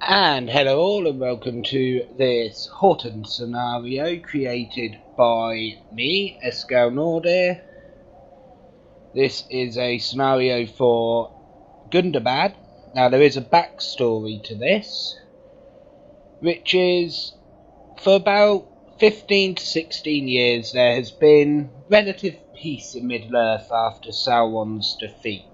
And hello all and welcome to this Horton scenario created by me, Escal Nordir. This is a scenario for Gundabad. Now there is a backstory to this, which is for about 15 to 16 years there has been relative peace in Middle-earth after Sauron's defeat.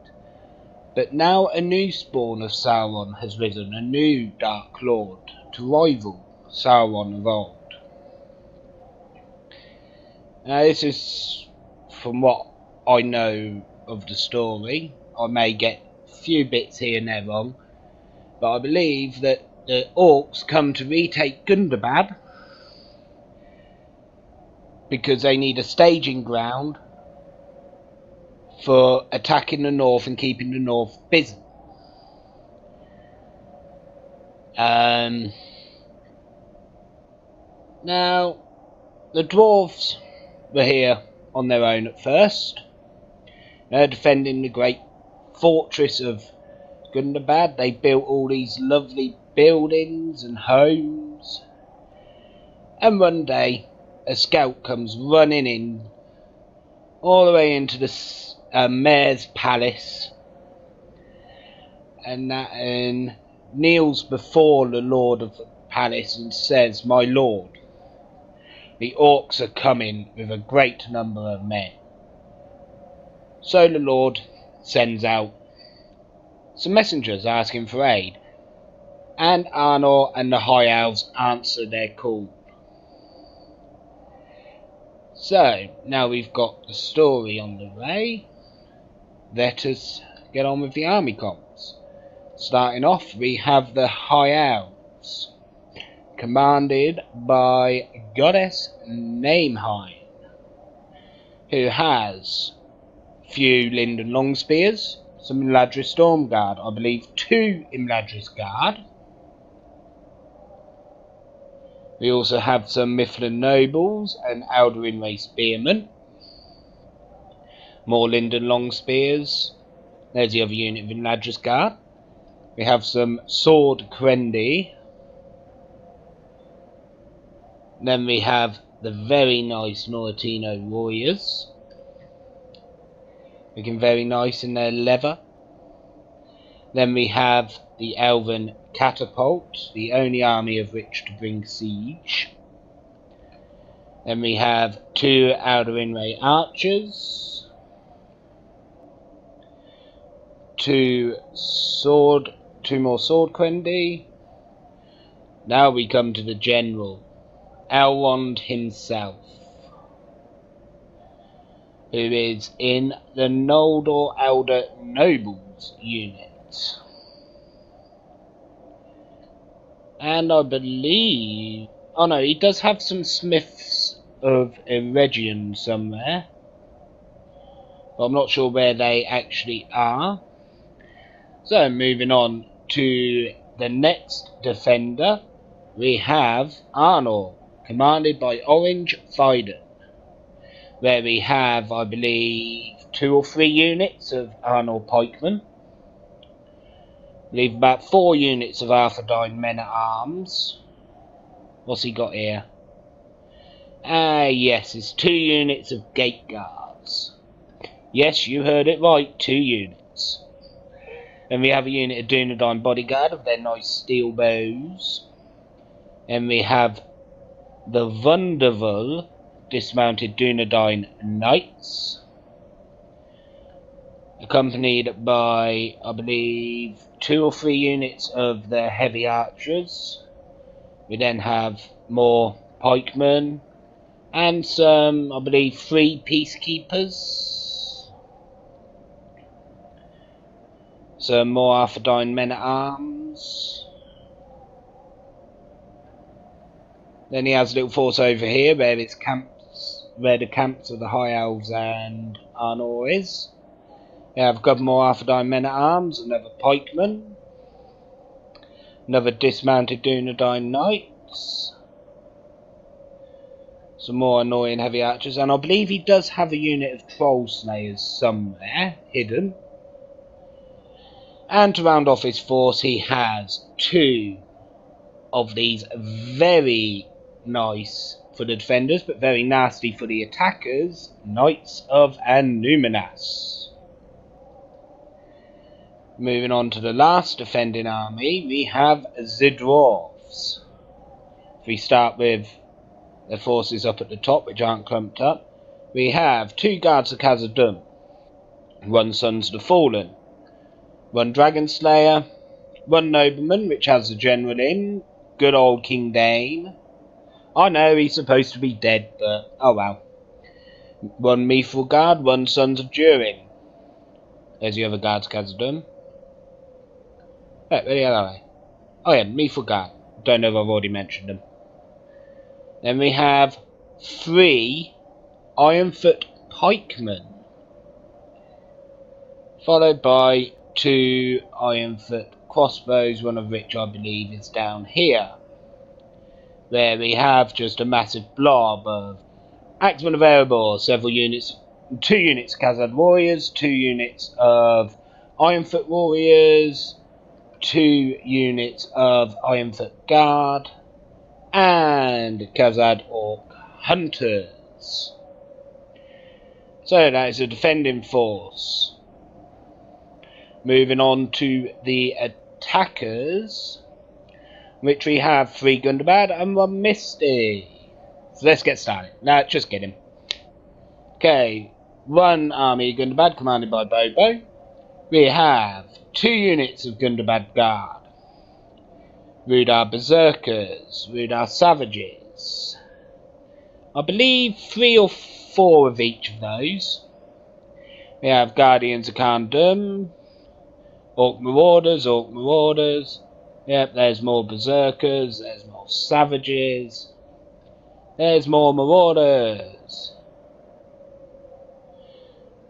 But now a new spawn of Sauron has risen, a new Dark Lord, to rival Sauron of old. Now this is from what I know of the story. I may get a few bits here and there wrong, but I believe that the orcs come to retake Gundabad because they need a staging ground for attacking the north and keeping the north busy. Now, the dwarves were here on their own at first. They're defending the great fortress of Gundabad. They built all these lovely buildings and homes. And one day, a scout comes running in, all the way into the mayor's palace, and kneels before the lord of the palace and says, "My lord, the orcs are coming with a great number of men." So the lord sends out some messengers asking for aid, and Arnor and the High Elves answer their call. So now we've got the story on the way. Let us get on with the army comps. Starting off, we have the High Elves, commanded by Goddess Nameheim, who has a few Linden Longspears, some Imladris Stormguard, I believe 2 Imladris Guard. We also have some Mifflin Nobles and Alduin Race Spearmen. More Linden Longspears. There's the other unit of Imladris Guard. We have some Sword Crendi. Then we have the very nice Noratino Warriors. Looking very nice in their leather. Then we have the Elven Catapult, the only army of which to bring siege. Then we have 2 Alduin Ray Archers, 2 more Sword Crendi. Now we come to the General, Elrond himself, who is in the Noldor Elder Nobles unit. And I believe... oh no, he does have some Smiths of Eregion somewhere, but I'm not sure where they actually are. So moving on to the next defender, we have Arnor, commanded by Orange Thyden, where we have, I believe, 2 or 3 units of Arnor Pikemen. I believe about 4 units of Arthurdine Men-at-Arms. What's he got here? Yes, it's 2 units of Gate Guards. Yes, you heard it right, 2 units. Then we have a unit of Dunedain Bodyguard of their nice steel bows. And we have the wonderful dismounted Dunedain Knights, accompanied by, I believe, 2 or 3 units of their heavy archers. We then have more pikemen and some, I believe, 3 peacekeepers. Some more Arthurdine Men-at-Arms. Then he has a little force over here where the camps of the High Elves and Arnor is. We have a couple more Arthurdine Men-at-Arms, another pikeman, another dismounted Dunedain Knights, some more annoying heavy archers, and I believe he does have a unit of Troll Slayers somewhere hidden. And to round off his force, he has 2 of these very nice for the defenders, but very nasty for the attackers, Knights of Annuminas. Moving on to the last defending army, we have the Dwarves. If we start with the forces up at the top, which aren't clumped up, we have 2 Guards of Khazad-dûm, 1 Sons of the Fallen, 1 Dragon Slayer, 1 Nobleman, which has the General in, good old King Dane. I know he's supposed to be dead, but oh well. 1 Mithril Guard, 1 Sons of Durin. There's the other Guards of Khazad-dûm. Where the hell are they? Oh yeah, Mithril Guard. Don't know if I've already mentioned them. Then we have 3 Ironfoot Pikemen, followed by 2 Ironfoot Crossbows, one of which I believe is down here, where we have just a massive blob of Axemen of Erebor, several units, 2 units of Khazad Warriors, 2 units of Ironfoot Warriors, 2 units of Ironfoot Guard, and Khazad Orc Hunters. So that is a defending force. Moving on to the attackers, which we have 3 Gundabad and 1 Misty. So let's get started. Nah, just kidding. Okay, 1 army Gundabad commanded by Bobo. We have 2 units of Gundabad Guard, Rudar Berserkers, Rudar Savages. I believe 3 or 4 of each of those. We have Guardians of Khazad-dûm, Orc Marauders. Yep, there's more Berserkers, there's more Savages, there's more Marauders.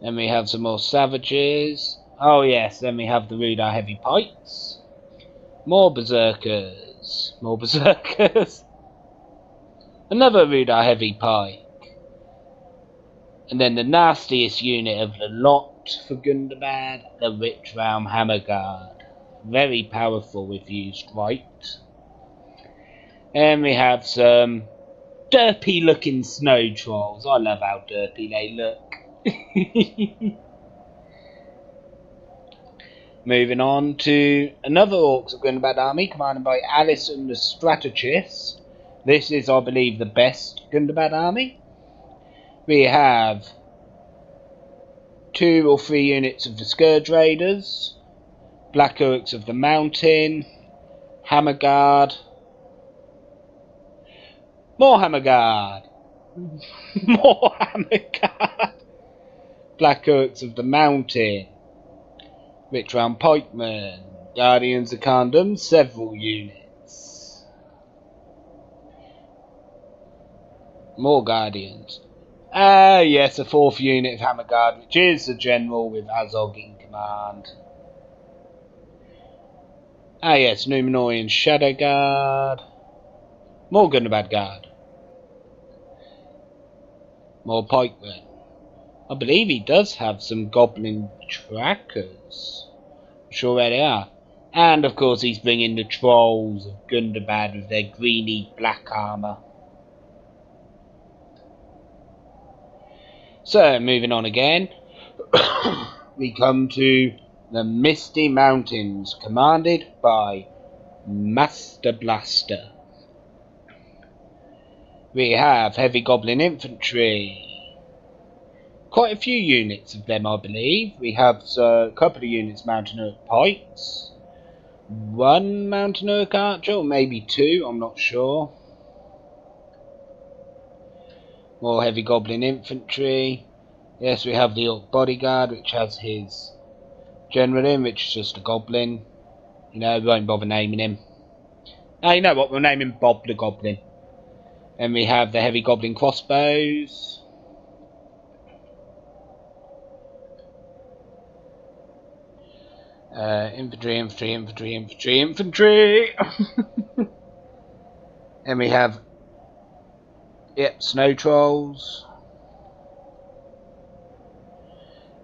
Then we have some more Savages. Oh yes, then we have the Rudar Heavy Pikes. More Berserkers. Another Rudar Heavy Pike. And then the nastiest unit of the lot for Gundabad, the Rich Realm Hammer Guard. Very powerful if used right. And we have some derpy looking snow trolls. I love how derpy they look. Moving on to another Orcs of Gundabad army commanded by Alison the Strategist. This is, I believe, the best Gundabad army. We have 2 or 3 units of the Scourge Raiders, Black Orcs of the Mountain, Hammer Guard, more Hammer Guard, more Hammer Guard, Black Orcs of the Mountain, Rich Realm Pikemen, Guardians of Khazad-dûm, several units, more Guardians. Yes, a 4th unit of Hammer Guard, which is the General with Azog in command. Yes, Númenórean Shadow Guard. More Gundabad Guard. More Pikemen. I believe he does have some Goblin Trackers. I'm sure where they are. And of course he's bringing the Trolls of Gundabad with their greeny black armour. So, moving on again, we come to the Misty Mountains, commanded by Master Blaster. We have Heavy Goblin Infantry, quite a few units of them I believe. We have a couple of units Mountain Orc Pikes, 1 Mountain Orc Archer, or maybe 2, I'm not sure. More Heavy Goblin Infantry. Yes, we have the Orc Bodyguard, which has his General in, which is just a Goblin. You know, we won't bother naming him. Oh, you know what, we'll name him Bob the Goblin. And we have the Heavy Goblin Crossbows. Infantry. And we have, yep, Snow Trolls.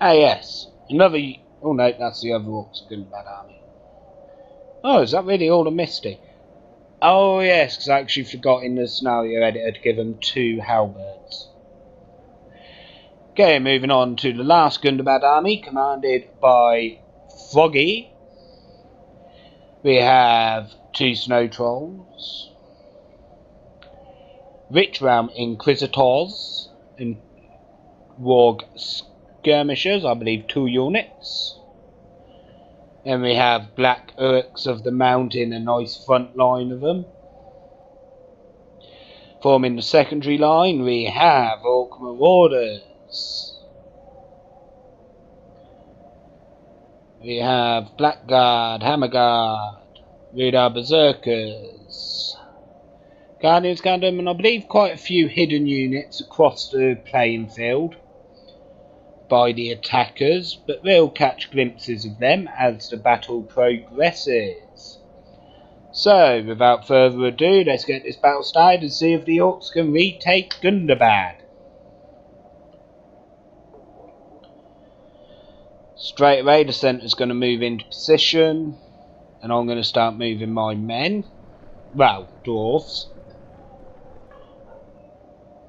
Yes, another, oh no, that's the other Orcs of Gundabad army. Oh, is that really all of Misty? Oh yes, because I actually forgot in the scenario editor to give them 2 halberds. Okay, moving on to the last Gundabad army, commanded by Froggy. We have 2 snow trolls, Rich Realm Inquisitors, and Warg Skirmishers, I believe 2 units. Then we have Black Orcs of the Mountain, a nice front line of them. Forming the secondary line, we have Orc Marauders. We have Blackguard, Hammerguard, Radar Berserkers, Guardians Gundam, and I believe quite a few hidden units across the playing field by the attackers, but we'll catch glimpses of them as the battle progresses. So, without further ado, let's get this battle started and see if the Orcs can retake Gundabad. Straight away, the centre's going to move into position, and I'm going to start moving my men. Well, dwarves.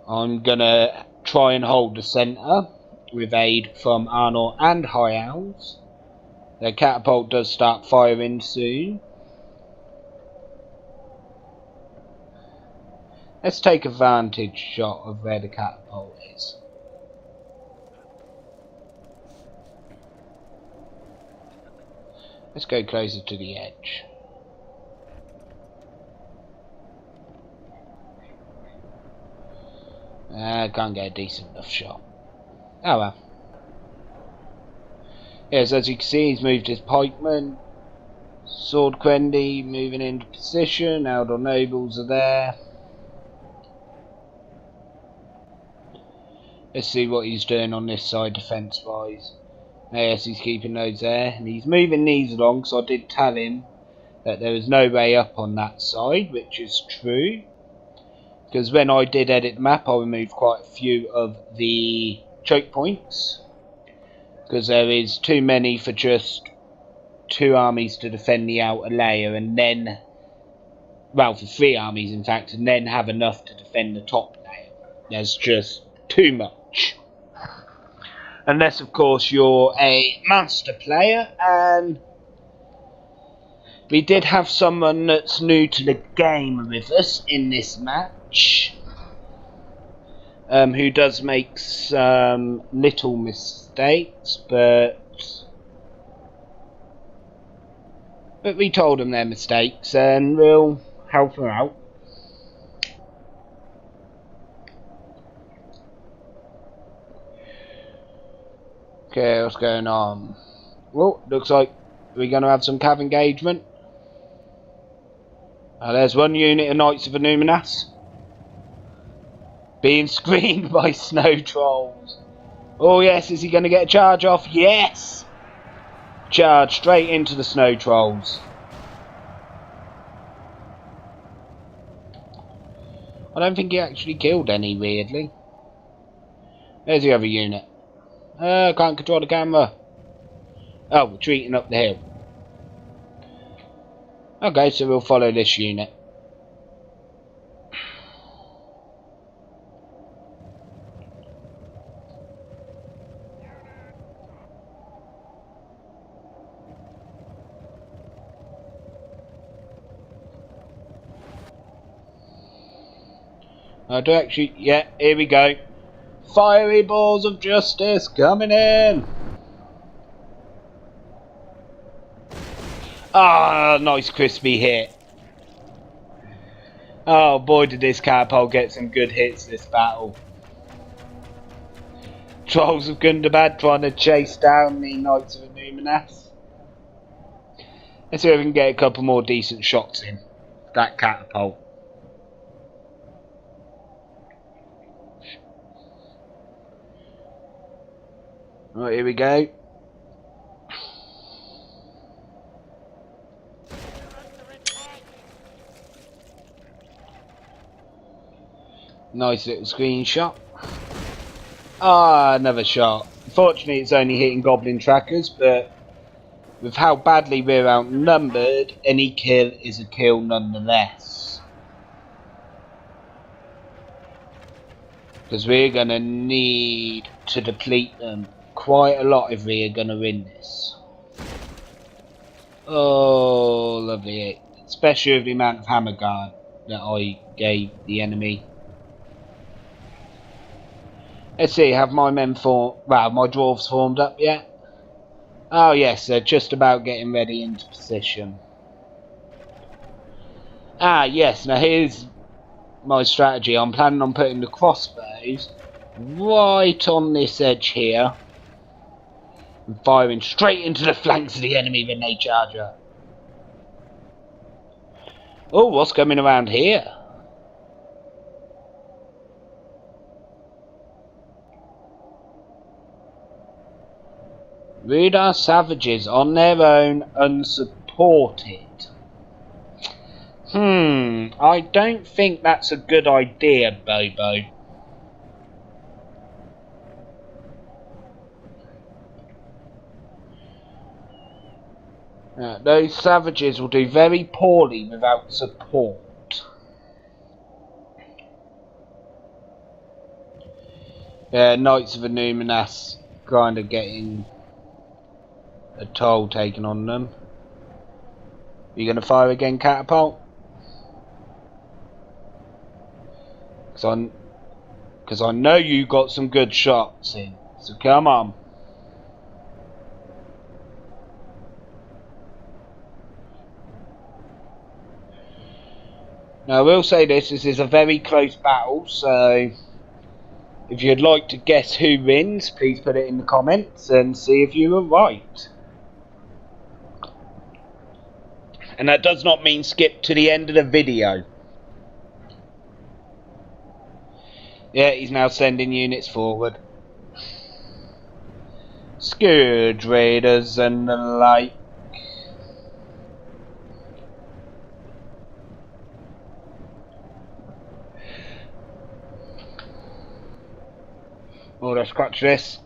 I'm going to try and hold the centre with aid from Arnor and High Owls. Their catapult does start firing soon. Let's take a vantage shot of where the catapult is. Let's go closer to the edge. I can't get a decent enough shot. Oh well. Yes, as you can see, he's moved his pikemen. Sword Quendi moving into position. Eldor Nobles are there. Let's see what he's doing on this side defence wise. Yes, he's keeping those there. And he's moving these along, because I did tell him that there was no way up on that side, which is true. Because when I did edit the map, I removed quite a few of the choke points. Because there is too many for just 2 armies to defend the outer layer, and then, well, for 3 armies in fact, and then have enough to defend the top layer. There's just too much. Unless, of course, you're a master player, and we did have someone that's new to the game with us in this match, who does make some little mistakes, but we told them their mistakes, and we'll help them out. Okay, what's going on? Well, looks like we're going to have some cav engagement. There's one unit of Knights of Illuminas being screened by snow trolls. Oh yes, is he going to get a charge off? Yes! Charge straight into the snow trolls. I don't think he actually killed any, weirdly. There's the other unit. Can't control the camera. Oh, retreating up the hill. Okay, so we'll follow this unit. I do actually, yeah, here we go. Fiery balls of justice coming in. Ah, nice crispy hit. Oh boy, did this catapult get some good hits this battle. Trolls of Gundabad trying to chase down the Knights of Illuminas. Let's see if we can get a couple more decent shots in that catapult. Right, here we go. Nice little screenshot. Ah, another shot. Unfortunately, it's only hitting goblin trackers, but with how badly we're outnumbered, any kill is a kill nonetheless. Because we're going to need to deplete them quite a lot if we are going to win this. Oh, lovely. Especially with the amount of hammer guard that I gave the enemy. Let's see, have my men formed, well, my dwarves formed up yet? Oh yes, they're just about getting ready into position. Ah yes, now here's my strategy. I'm planning on putting the crossbows right on this edge here and firing straight into the flanks of the enemy when they charge up. Oh, what's coming around here? Rude savages on their own, unsupported. I don't think that's a good idea, Bobo. Those savages will do very poorly without support. Knights of Illuminas kind of getting a toll taken on them. You going to fire again, Catapult? Because I know you got some good shots in, so come on. Now I will say this is a very close battle, so if you'd like to guess who wins, please put it in the comments and see if you were right. And that does not mean skip to the end of the video. Yeah, he's now sending units forward. Scourge Raiders and the like. Oh, let's scratch this.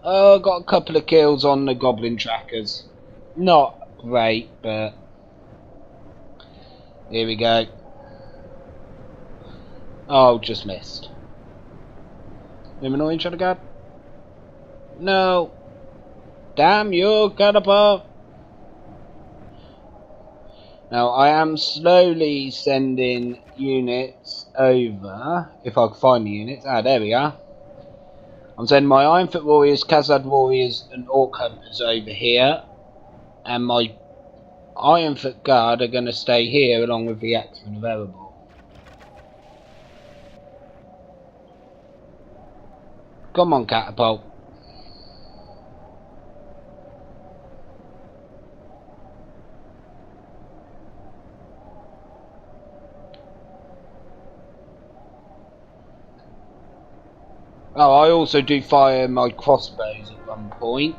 Oh, got a couple of kills on the goblin trackers. Not great, but here we go. Oh, just missed. Luminary shot again? No. Damn you, Catapult. Now, I am slowly sending units over. If I can find the units. Ah, there we are. I'm sending my Ironfoot Warriors, Khazad Warriors, and Orc Hunters over here. And my Ironfoot Guard are going to stay here along with the Axemen of Erebor. Come on, Catapult. Oh, I also do fire my crossbows at one point.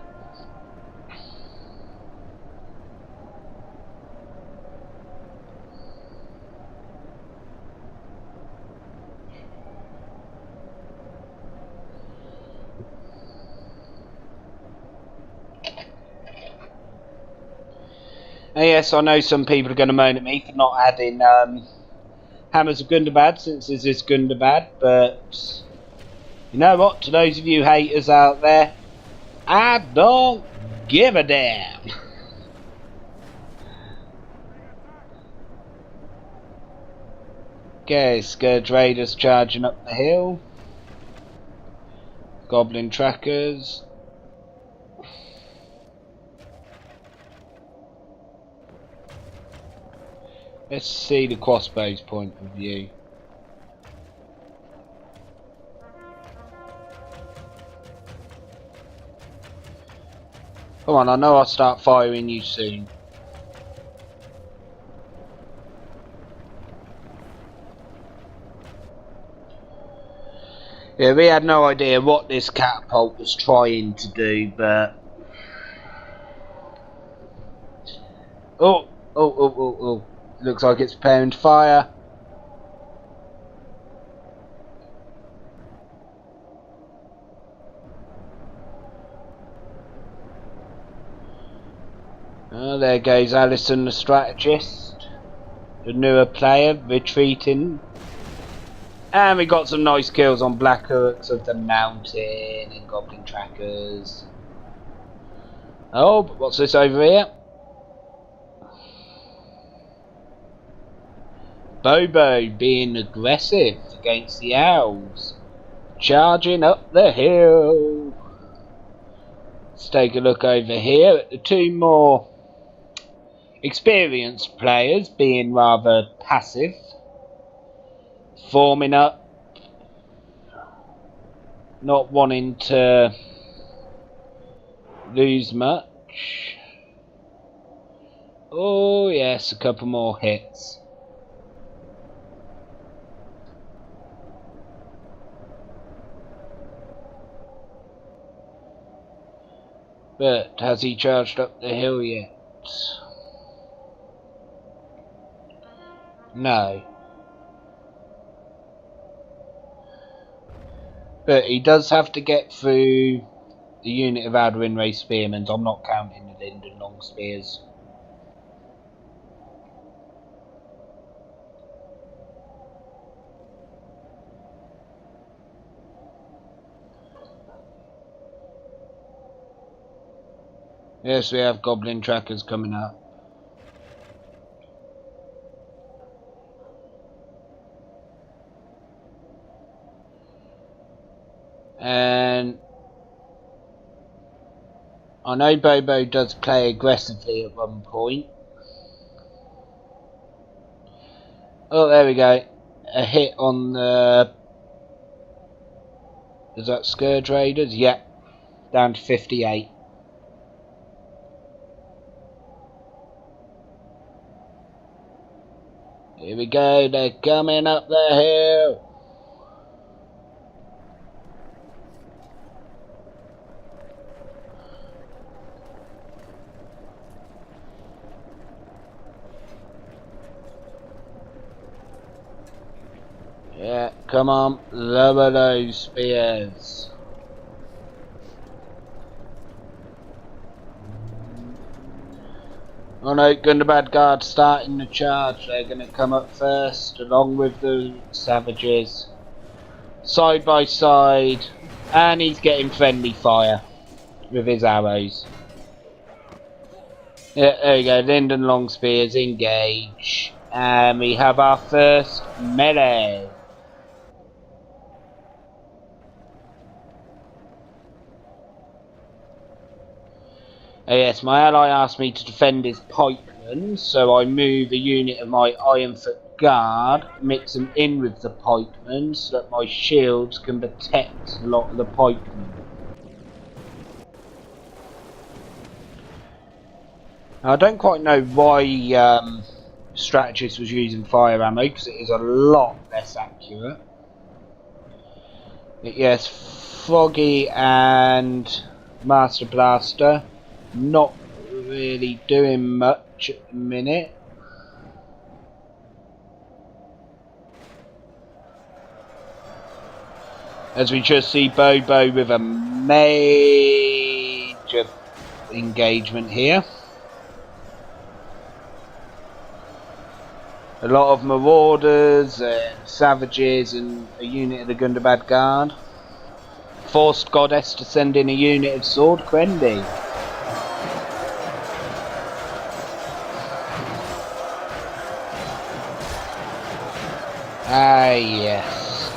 And yes, I know some people are going to moan at me for not adding Hammers of Gundabad since this is Gundabad, but you know what? To those of you haters out there, I don't give a damn. Okay, Scourge Raiders charging up the hill. Goblin trackers. Let's see the crossbow's point of view. Come on, I know I'll start firing you soon. Yeah, we had no idea what this catapult was trying to do, but... Oh. Looks like it's preparing to fire. Oh, there goes Alison the strategist. The newer player retreating. And we got some nice kills on Black Orcs of the Mountain and Goblin Trackers. Oh, but what's this over here? Bobo being aggressive against the owls. Charging up the hill. Let's take a look over here at the two more experienced players being rather passive. Forming up. Not wanting to lose much. Oh yes, a couple more hits. But has he charged up the hill yet? No. But he does have to get through the unit of Adwin Ray Spearmen. I'm not counting the Linden Long Spears. Yes, we have Goblin Trackers coming up. And I know Bobo does play aggressively at one point. Oh, there we go. A hit on the... Is that Scourge Raiders? Yeah. Down to 58. Here we go. They're coming up the hill. Yeah, come on, lower those spears. Oh no, Gundabad Guard starting the charge. They're going to come up first, along with the savages. Side by side. And he's getting friendly fire with his arrows. Yeah, there we go, Linden Long Spears engage. And we have our first melee. Oh yes, my ally asked me to defend his pikemen, so I move a unit of my Ironfoot Guard, mix them in with the pikemen so that my shields can protect a lot of the pikemen. Now, I don't quite know why Strategist was using fire ammo, because it is a lot less accurate. But yes, Froggy and Master Blaster not really doing much at the minute. As we just see Bobo with a major engagement here. A lot of marauders, savages and a unit of the Gundabad Guard. Forced Goddess to send in a unit of Sword Quendi. Ah, yes.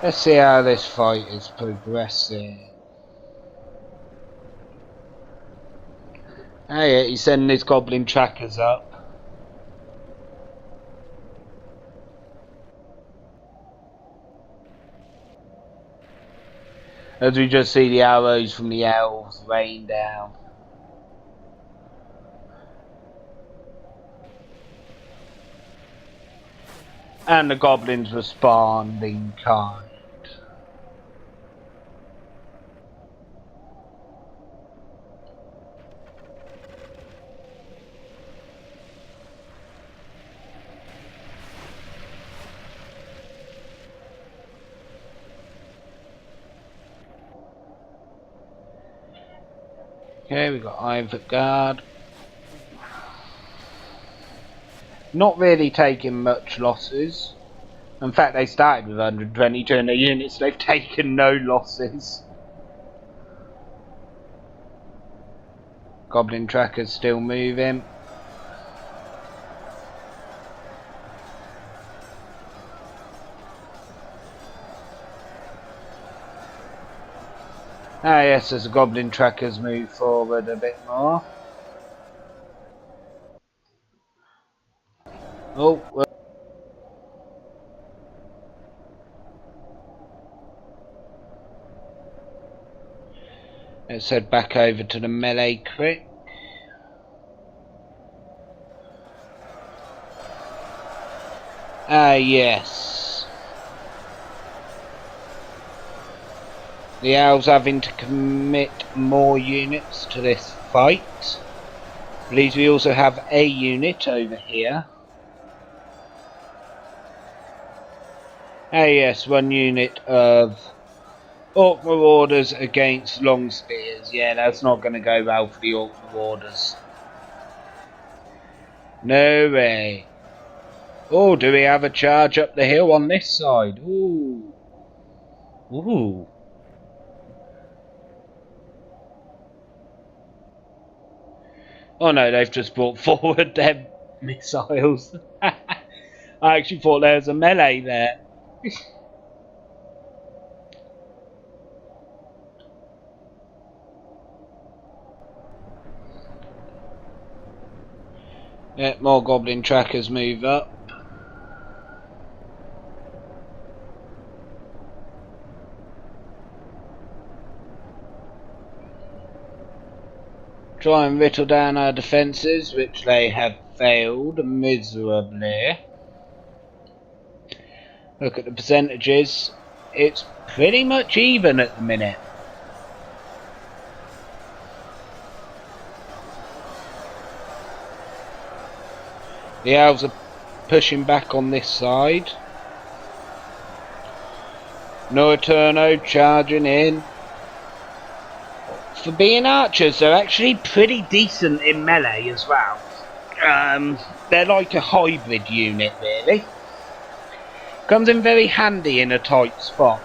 Let's see how this fight is progressing. Ah, yeah, he's sending his Goblin Trackers up. As we just see the arrows from the elves rain down. And the goblins responding kind. Okay, we got Iron Guard. Not really taking much losses. In fact, they started with 122 in their units. They've taken no losses. Goblin Tracker's still moving. Ah yes, as the Goblin Trackers move forward a bit more. Oh, well. Let's head back over to the melee crit. Ah yes. The elves having to commit more units to this fight. Please, we also have a unit over here. Ah yes, one unit of Orc Marauders against Long Spears. Yeah, that's not going to go well for the Orc Marauders. No way. Oh, do we have a charge up the hill on this side? Ooh. Ooh. Oh no, they've just brought forward their missiles. I actually thought there was a melee there. Yeah, more Goblin Trackers move up. Try and whittle down our defences, which they have failed miserably. Look at the percentages. It's pretty much even at the minute. The elves are pushing back on this side. No Eterno charging in. For being archers, they're actually pretty decent in melee as well. They're like a hybrid unit, really. Comes in very handy in a tight spot.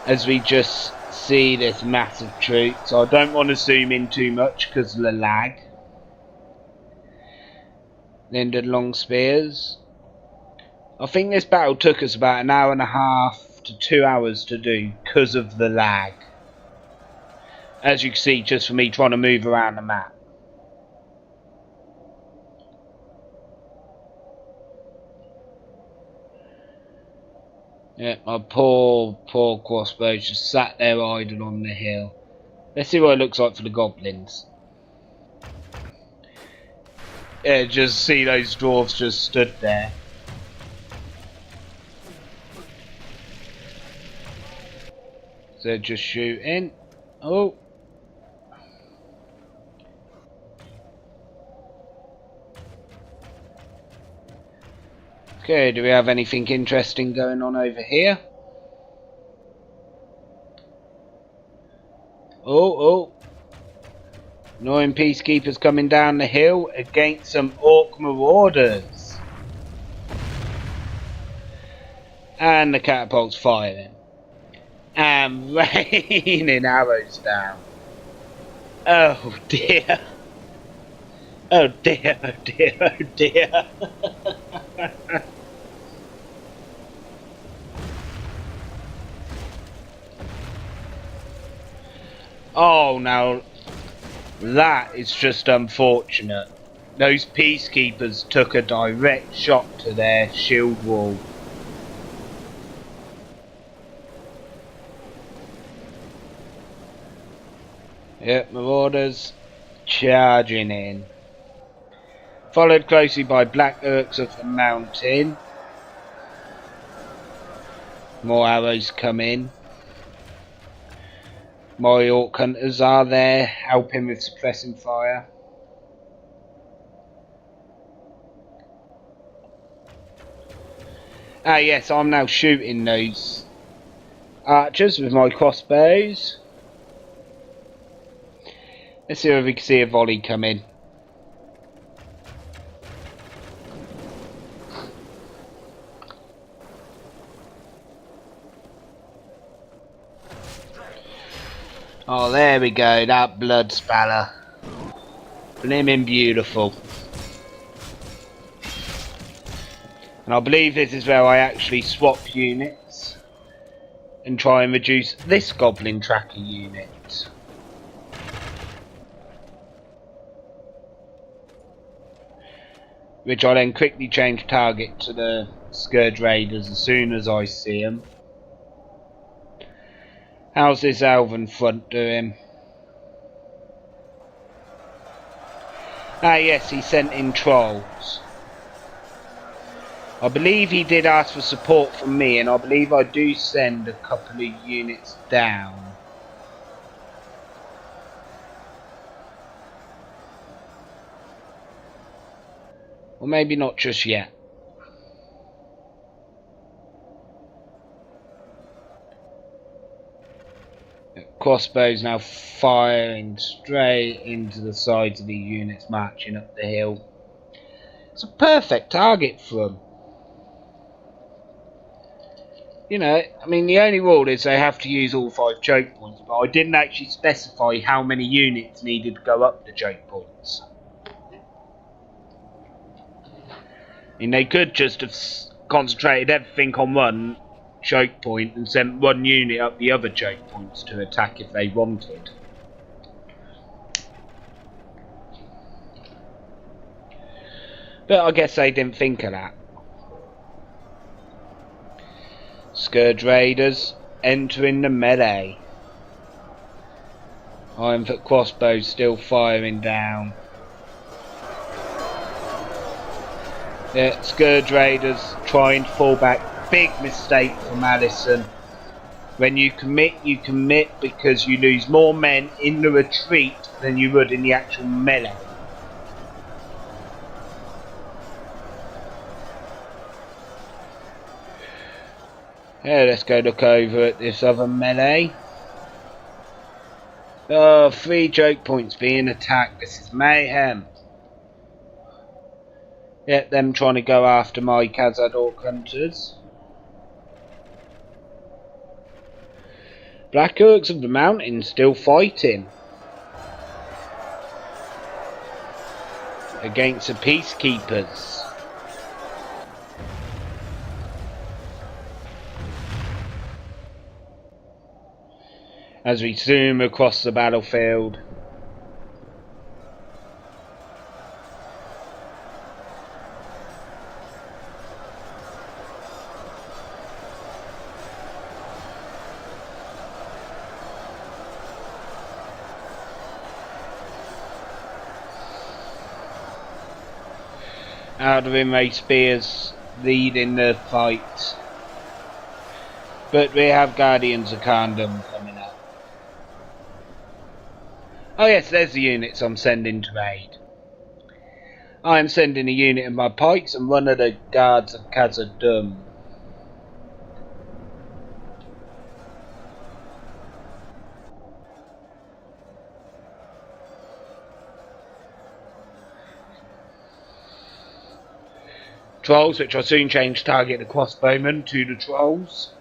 As we just see this massive troop, so I don't want to zoom in too much because of the lag. Then the long spears. I think this battle took us about an hour and a half to 2 hours to do because of the lag. As you can see, just for me trying to move around the map. Yeah, my poor crossbows just sat there idle on the hill. Let's see what it looks like for the goblins. Yeah, just see those dwarves just stood there. So they're just shooting. Oh. Okay, do we have anything interesting going on over here? Oh. Annoying peacekeepers coming down the hill against some orc marauders. And the catapult's firing. And raining arrows down. Oh dear. Oh dear, oh dear, oh dear. Oh, now that is just unfortunate. Those peacekeepers took a direct shot to their shield wall. Yep, marauders charging in. Followed closely by black orcs of the mountain. More arrows come in. My orc hunters are there, helping with suppressing fire. Ah yes, I'm now shooting those archers with my crossbows. Let's see if we can see a volley come in. Oh, there we go, that blood spatter. Blimmin' beautiful. And I believe this is where I actually swap units and try and reduce this goblin tracker unit. Which I then quickly change target to the Scourge Raiders as soon as I see them. How's this elven front doing? Ah yes, he sent in trolls. I believe he did ask for support from me, and I believe I do send a couple of units down. Or maybe not just yet. Crossbows now firing straight into the sides of the units marching up the hill. It's a perfect target for them. You know, I mean, the only rule is they have to use all 5 choke points, but I didn't actually specify how many units needed to go up the choke points. I mean, they could just have concentrated everything on one choke point and sent one unit up the other choke points to attack if they wanted. But I guess they didn't think of that. Scourge Raiders entering the melee. Iron Foot crossbows still firing down. Yeah, Scourge Raiders trying to fall back. Big mistake from Allison. When you commit because you lose more men in the retreat than you would in the actual melee. Yeah, let's go look over at this other melee. Oh, 3 choke points being attacked. This is mayhem. Yeah, them trying to go after my Khazad Orc hunters. Black Orcs of the Mountains still fighting against the Peacekeepers. As we zoom across the battlefield. Out of Inmate Spears leading the fight. But we have Guardians of Khandom coming up. Oh yes, there's the units I'm sending to aid. I am sending a unit of my pikes and one of the guards of Khazad-dûm. Trolls, which I soon change target the crossbowmen to the trolls.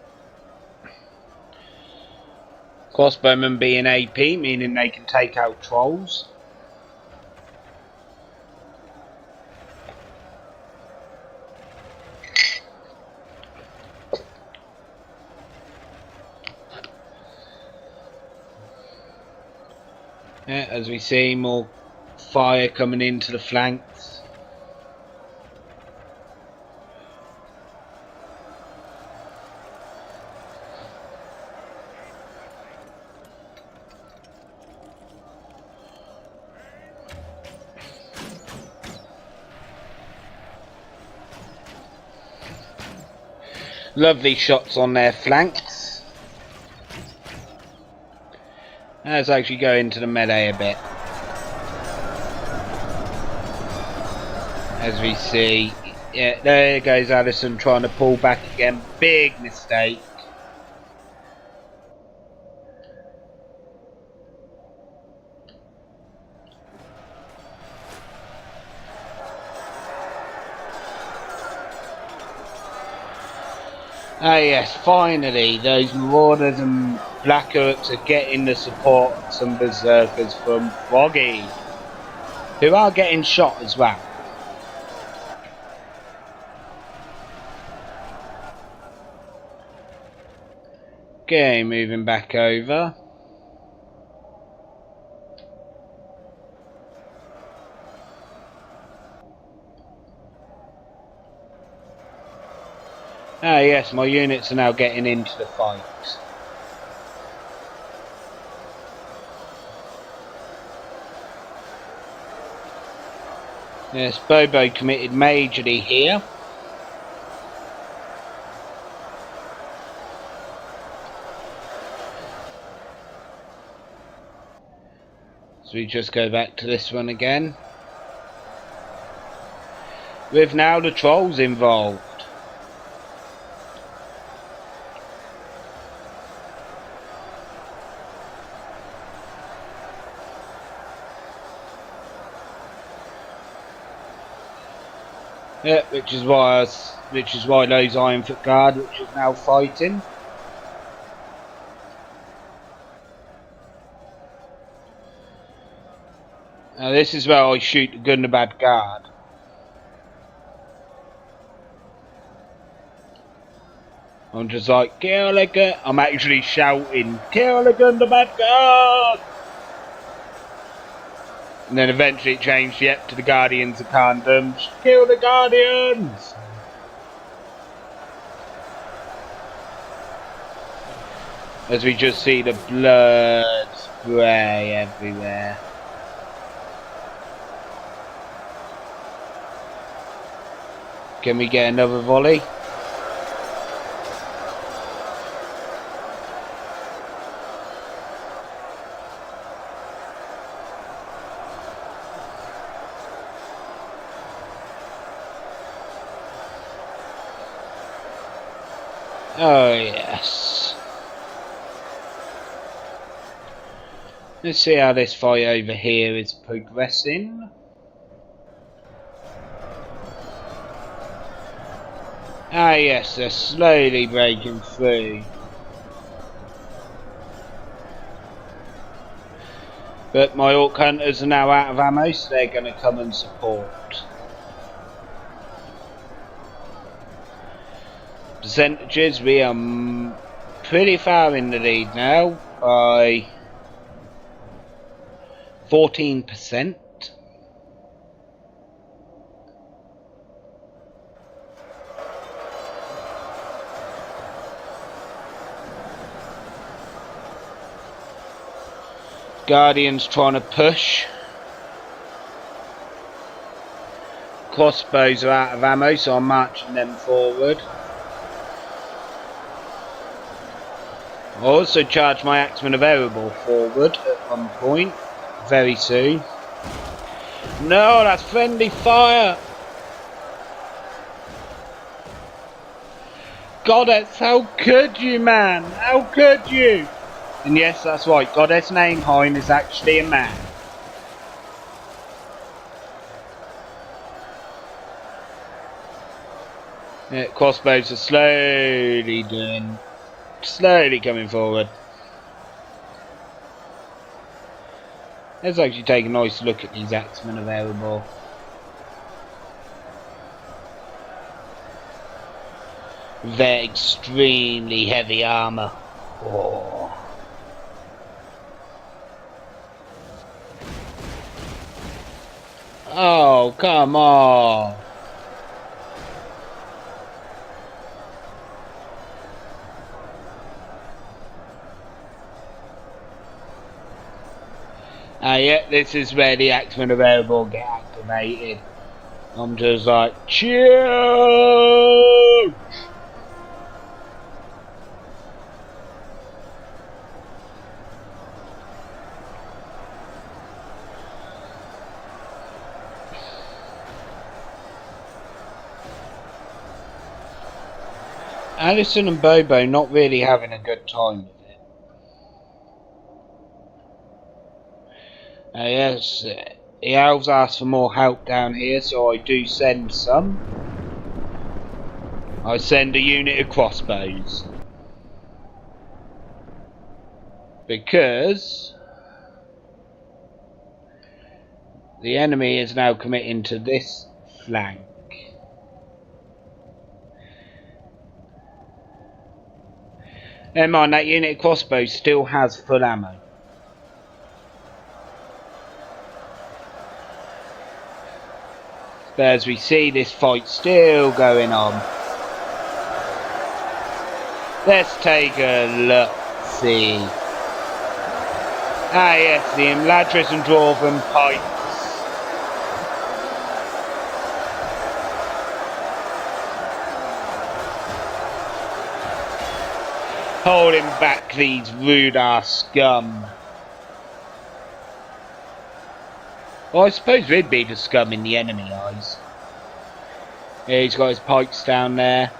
Crossbowmen being AP, meaning they can take out trolls. Yeah, as we see more fire coming into the flanks. Lovely shots on their flanks. Let's actually go into the melee a bit. As we see, yeah, there goes Allison trying to pull back again. Big mistake. Ah yes, finally, those marauders and black orcs are getting the support of some berserkers from Froggy, who are getting shot as well. Okay, moving back over. Ah yes, my units are now getting into the fight. Yes, Bobo committed majorly here. So we just go back to this one again. With now the trolls involved. Yeah, which is why those Ironfoot Guard, which is now fighting. Now this is where I shoot the gundabad guard. I'm just like, kill the gun. I'm actually shouting, kill the gundabad guard. And then eventually it changed, yep, to the Guardians of Kandom. Kill the Guardians! As we just see the blood spray everywhere. Can we get another volley? Oh yes. Let's see how this fight over here is progressing. Ah yes, they're slowly breaking through. But my orc hunters are now out of ammo, so they're going to come and support. Percentages, we are pretty far in the lead now by 14%. Guardians trying to push. Crossbows are out of ammo, so I'm marching them forward. I also charge my Axeman of Erebor forward at one point, very soon. No, that's friendly fire! Goddess, how could you, man? How could you? And yes, that's right, Goddess Nameheim is actually a man. Yeah, crossbows are slowly coming forward. Let's actually take a nice look at these Axemen of Erebor. Their extremely heavy armour. Oh. Oh, come on. Yeah, this is where the Axemen of Erebor get activated. I'm just like, cheers! Alison and Bobo not really having a good time with it. Yes, the elves asked for more help down here, so I do send some. I send a unit of crossbows. Because the enemy is now committing to this flank. Never mind, that unit of crossbows still has full ammo. But as we see, this fight still going on. Let's take a look, see. Ah yes, the Imladris and Dwarven pikes. Holding back these rude ass scum. Well, I suppose we'd be the scum in the enemy eyes. Yeah, he's got his pikes down there.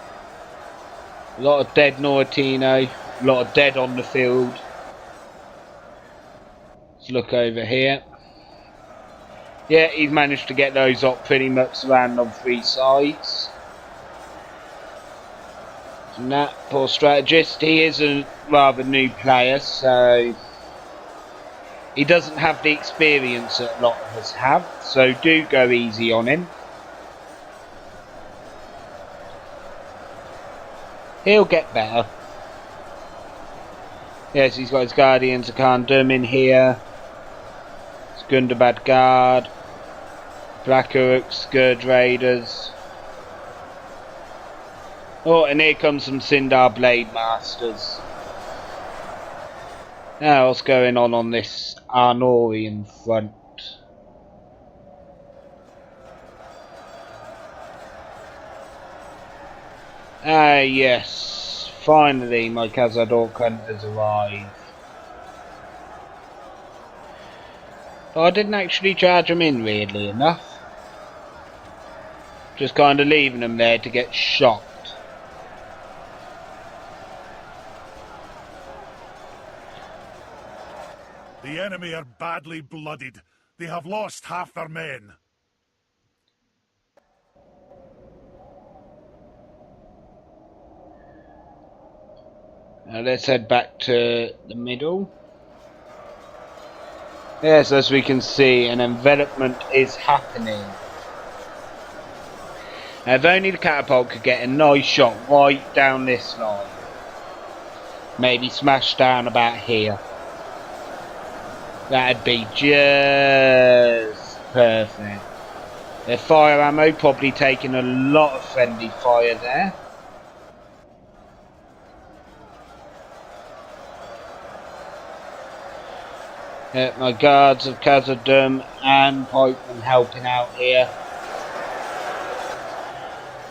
A lot of dead Noratino. A lot of dead on the field. Let's look over here. Yeah, he's managed to get those up pretty much surrounded on three sides. And that poor strategist, he is a rather new player, so he doesn't have the experience that a lot of us have, so do go easy on him. He'll get better. Yes, he's got his Guardians of Khandum in here. His Gundabad Guard. Black Orcs, Scourge Raiders. Oh, and here comes some Sindar Blade Masters. Now, what's going on this Arnorian front? Ah, yes. Finally, my Khazad-dûr hunters arrive. But I didn't actually charge them in, weirdly enough. Just kind of leaving them there to get shot. The enemy are badly blooded. They have lost half their men. Now let's head back to the middle. Yes, as we can see, an envelopment is happening. Now, if only the catapult could get a nice shot right down this line. Maybe smash down about here. That'd be just perfect. Their fire ammo probably taking a lot of friendly fire there. My guards of Khazad-dûr and pikemen helping out here.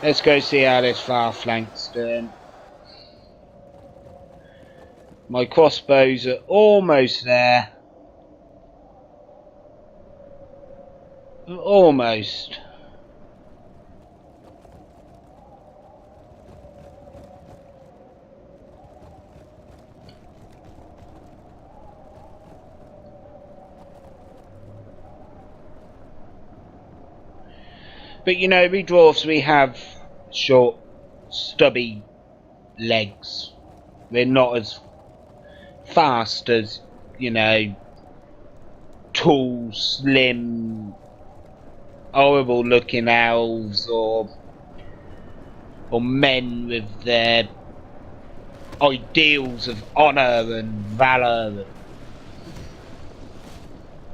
Let's go see how this far flank's doing. My crossbows are almost there. Almost. But you know, we dwarves, we have short, stubby legs. We're not as fast as, you know, tall, slim, horrible looking elves or men with their ideals of honour and valour and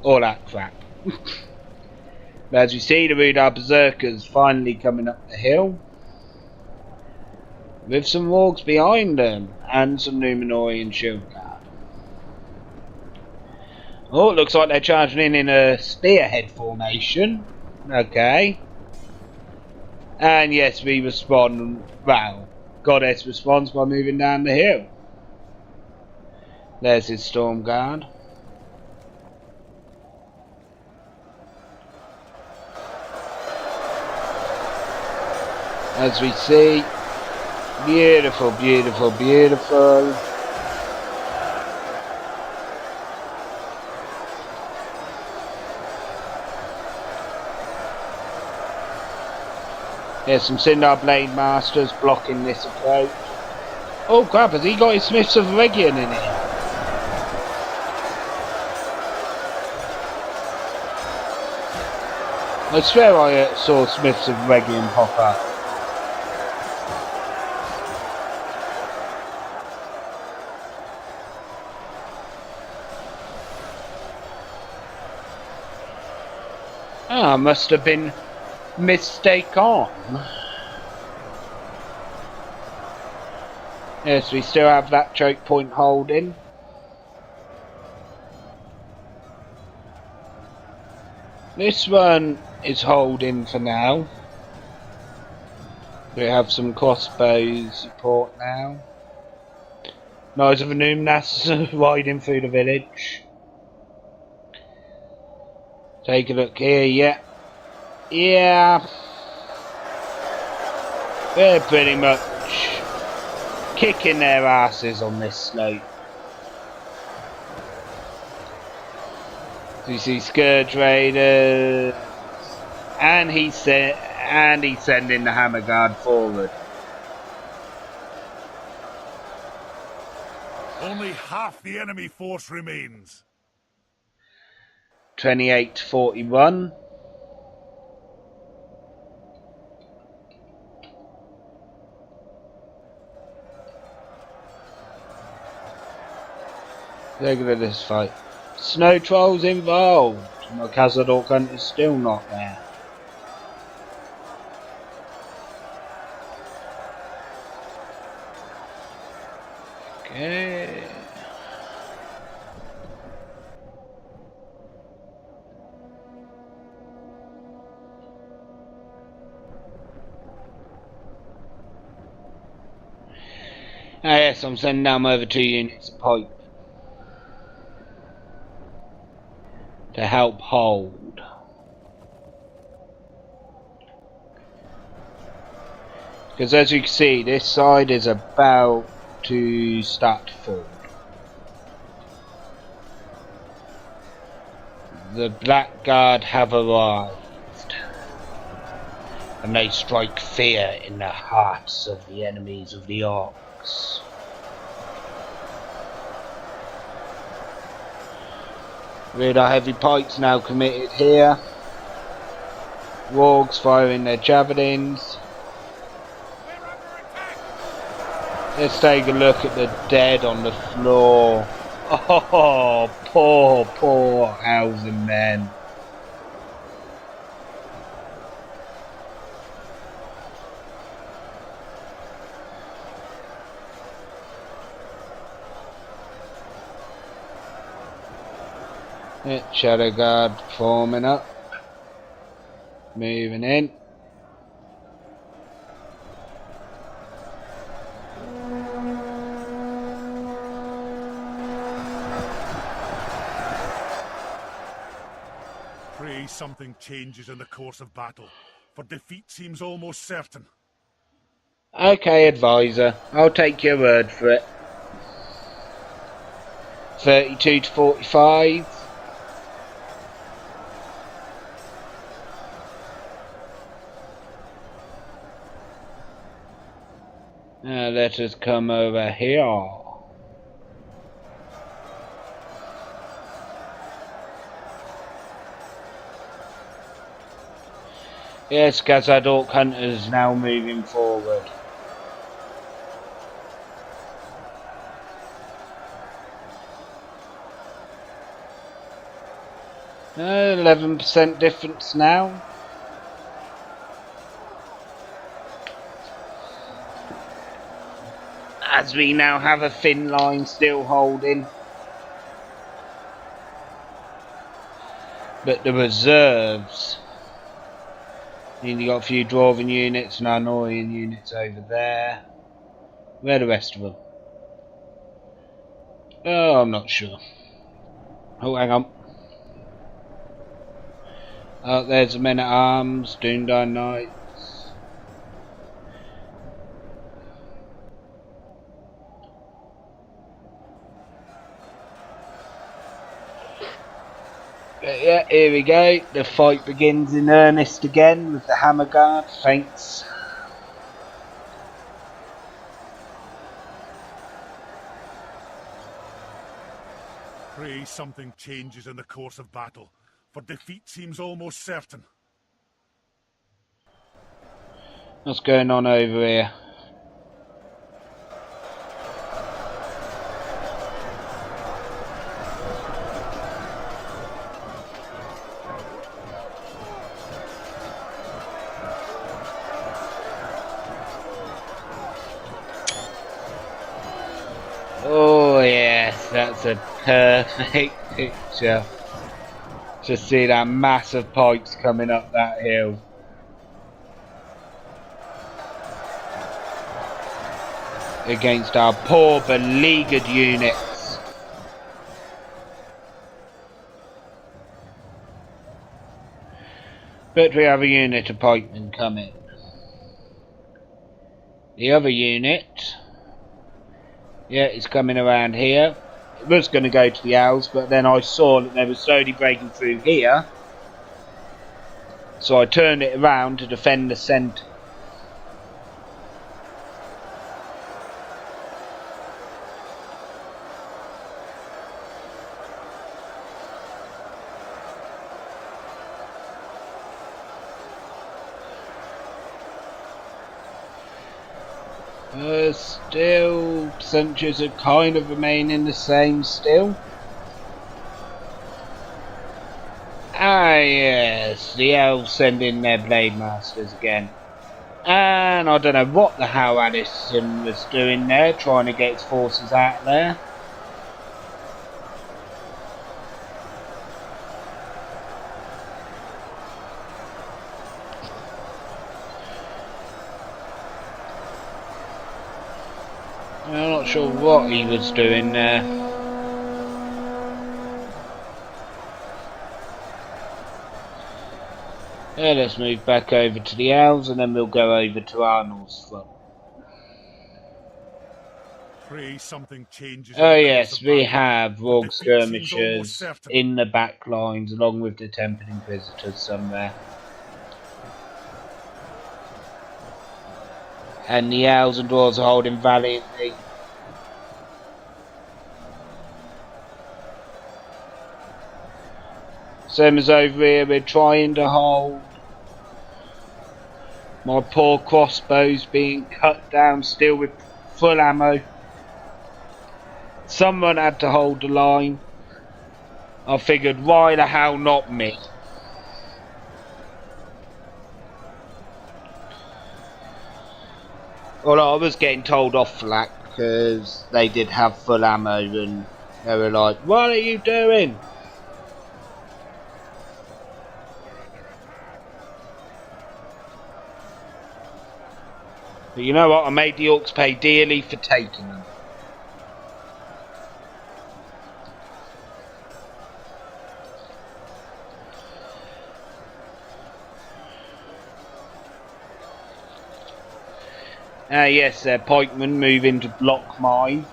all that crap. But as you see, the Rudar Berserkers finally coming up the hill with some wargs behind them and some Numenorian shield guard. Oh, it looks like they're charging in a spearhead formation. Okay. And yes, we respond, well, Goddess responds by moving down the hill. There's his storm guard. As we see, beautiful, beautiful, beautiful. There's some Sindar Blade Masters blocking this approach. Oh crap, has he got his Smiths of Region in here? I swear I saw Smiths of Region pop up. Ah, must have been mistaken. Yes, we still have that choke point holding. This one is holding for now. We have some crossbow support now. Knights of Anumnas riding through the village. Take a look here, yeah. Yeah. They're pretty much kicking their asses on this slope. So you see Scourge Raiders, and he's sending the Hammer Guard forward. Only half the enemy force remains. 28-41. Look at this fight. Snow Trolls involved. My Khazad-dûr Hunt is still not there. Okay. Ah yes, I'm sending down over 2 units of pipe to help hold. Because as you can see, this side is about to start to fall. The Blackguard have arrived, and they strike fear in the hearts of the enemies of the orcs. Radar heavy pikes now committed here. Wargs firing their javelins. Let's take a look at the dead on the floor. Oh, poor housing men. Shadow Guard forming up. Moving in. Pray something changes in the course of battle, for defeat seems almost certain. Okay, advisor. I'll take your word for it. 32-45. Now let us come over here. Yes, Khazad-dûr Hunters now moving forward. Uh, 11% difference now. As we now have a thin line still holding. But the reserves. You got a few Dwarven units and Arnorian units over there. Where are the rest of them? Oh, I'm not sure. Oh, hang on. Oh, there's the men at arms, Dundar Knights. But yeah, here we go. The fight begins in earnest again with the hammer guard. Thanks. Pray something changes in the course of battle, for defeat seems almost certain. What's going on over here? Oh yes, that's a perfect picture. Just see that massive pipes coming up that hill. Against our poor beleaguered units. But we have a unit of pikemen coming. The other unit, yeah, is coming around here. It was going to go to the owls, but then I saw that they were slowly breaking through here. So I turned it around to defend the centre. Still, sentries are kind of remaining the same still. Ah yes, the elves send in their blade masters again. And I don't know what the hell Addison was doing there, trying to get his forces out there. I'm not sure what he was doing there. Yeah, let's move back over to the elves and then we'll go over to Arnold's front. Pray something changes. Oh yes, we have rogue skirmishers in the back lines along with the Temple Inquisitors somewhere. And the elves and dwarves are holding valiantly. Same as over here, we're trying to hold. My poor crossbows being cut down still with full ammo. Someone had to hold the line. I figured, why the hell not me? Well, I was getting told off for that because they did have full ammo and they were like, what are you doing? But you know what, I made the orcs pay dearly for taking them. Yes, pikemen move into block mine.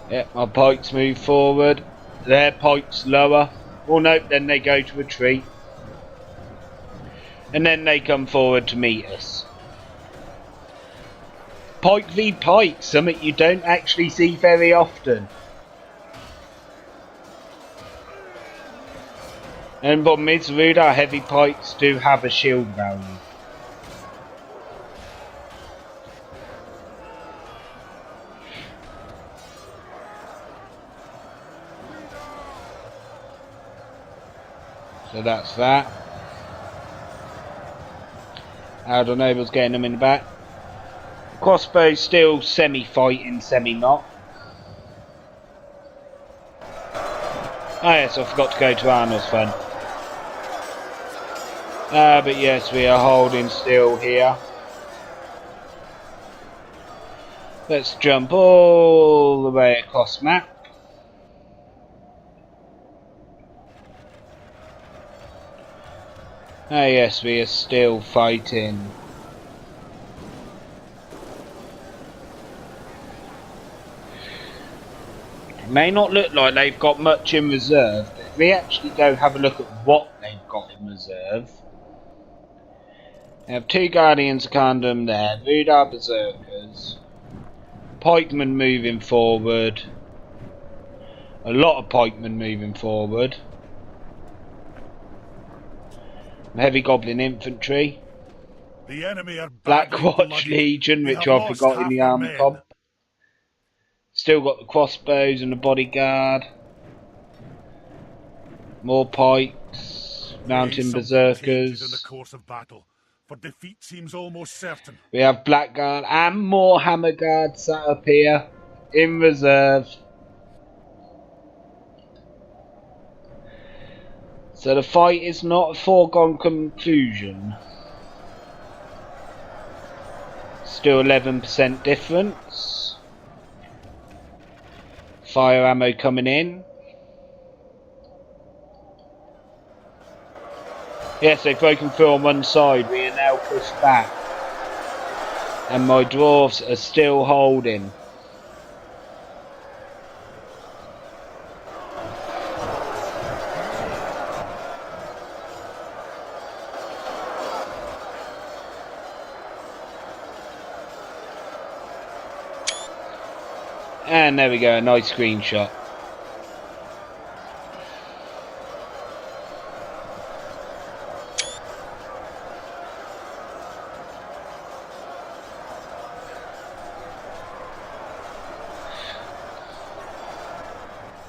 Yep, my pikes move forward. Their pikes lower. Well, no, then they go to retreat. And then they come forward to meet us. Pike v pike, something you don't actually see very often. And the problem is, rude, our heavy pikes do have a shield value. So that's that. I don't know what's getting them in the back. Crossbow still semi-fighting, semi-not. Oh yes, I forgot to go to Arnold's front. But yes, we are holding still here. Let's jump all the way across map. Ah yes, we are still fighting. It may not look like they've got much in reserve, but if we actually go have a look at what they've got in reserve. They have 2 Guardians of Kingdom there, Voodoo Berserkers, Pikemen moving forward, a lot of Pikemen moving forward, Heavy Goblin Infantry, The enemy are Black badly Watch blooded. Legion, They which have I lost forgot in half the their army men. comp. Still got the crossbows and the bodyguard. More pikes, mountain Changes in the berserkers. course of battle, for defeat seems almost certain. We have blackguard and more hammer guards sat up here in reserve. So the fight is not a foregone conclusion. Still 11% difference. Fire ammo coming in. Yes, they've broken through on one side. We are now pushed back. And my dwarves are still holding. And there we go, a nice screenshot.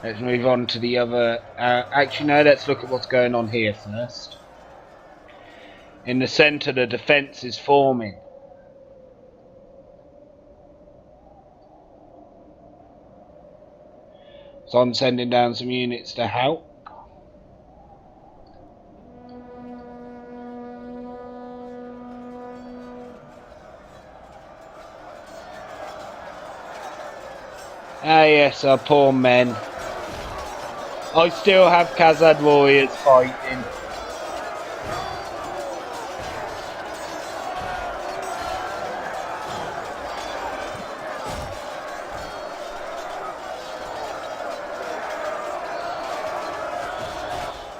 Let's move on to the other. Actually, no, let's look at what's going on here first. In the centre, the defence is forming. So I'm sending down some units to help. Ah yes, our poor men. I still have Khazad warriors fighting.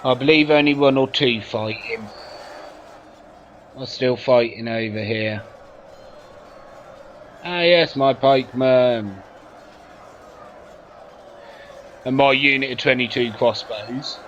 I believe only 1 or 2 fighting. I'm still fighting over here. Ah yes, my pikemen. And my unit of 22 crossbows.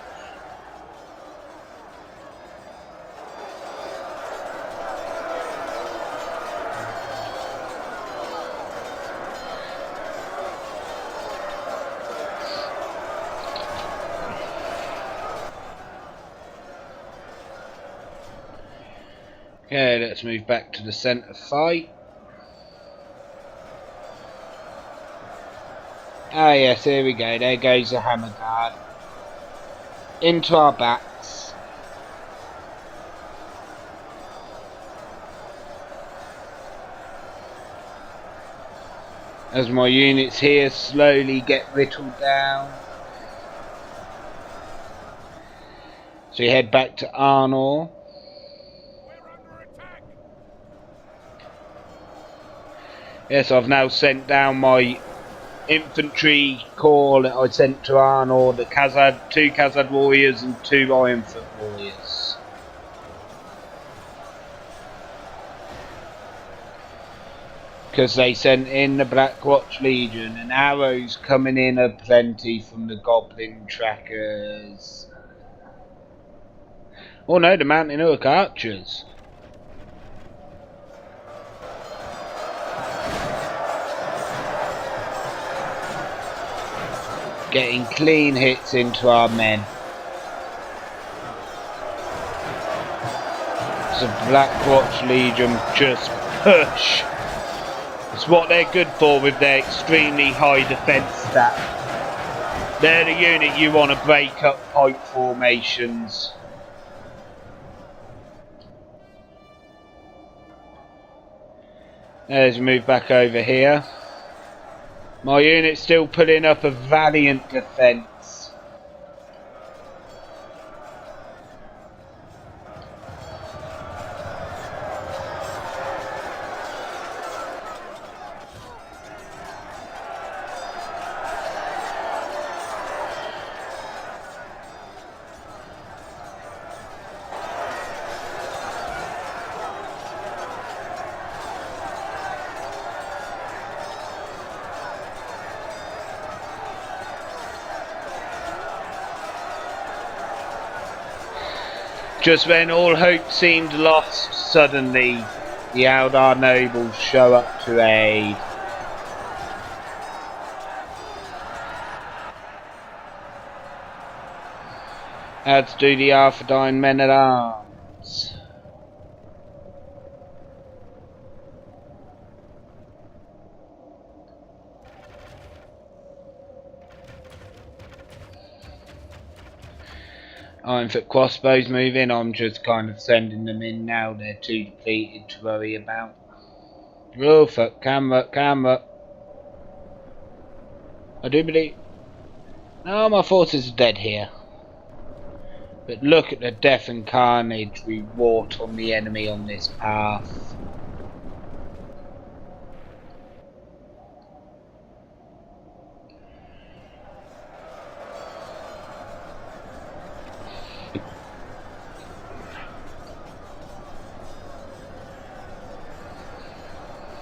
Okay, let's move back to the centre fight. Ah yes, here we go, there goes the hammer guard. Into our backs. As my units here slowly get whittled down. So we head back to Arnor. Yes, I've now sent down my infantry corps that I sent to Arnor, the Khazad, 2 Khazad warriors and 2 Ironfoot warriors. Because they sent in the Black Watch Legion, and arrows coming in aplenty from the Goblin trackers. Oh no, the Mountain Orc archers. Getting clean hits into our men. The Black Watch Legion just push. It's what they're good for with their extremely high defense stat. They're the unit you want to break up pipe formations. Let's move back over here. My unit's still putting up a valiant defence. Just when all hope seemed lost, suddenly the Eldar nobles show up to aid. As do the Arthadine men-at-arms. Iron-foot crossbows moving. I'm just kind of sending them in now. They're too depleted to worry about. Oh fuck, camera. I do believe... No, my forces are dead here. But look at the death and carnage we wrought on the enemy on this path.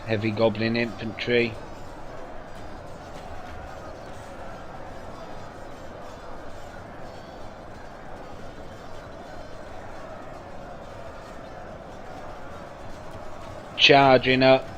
Heavy goblin infantry. Charging up.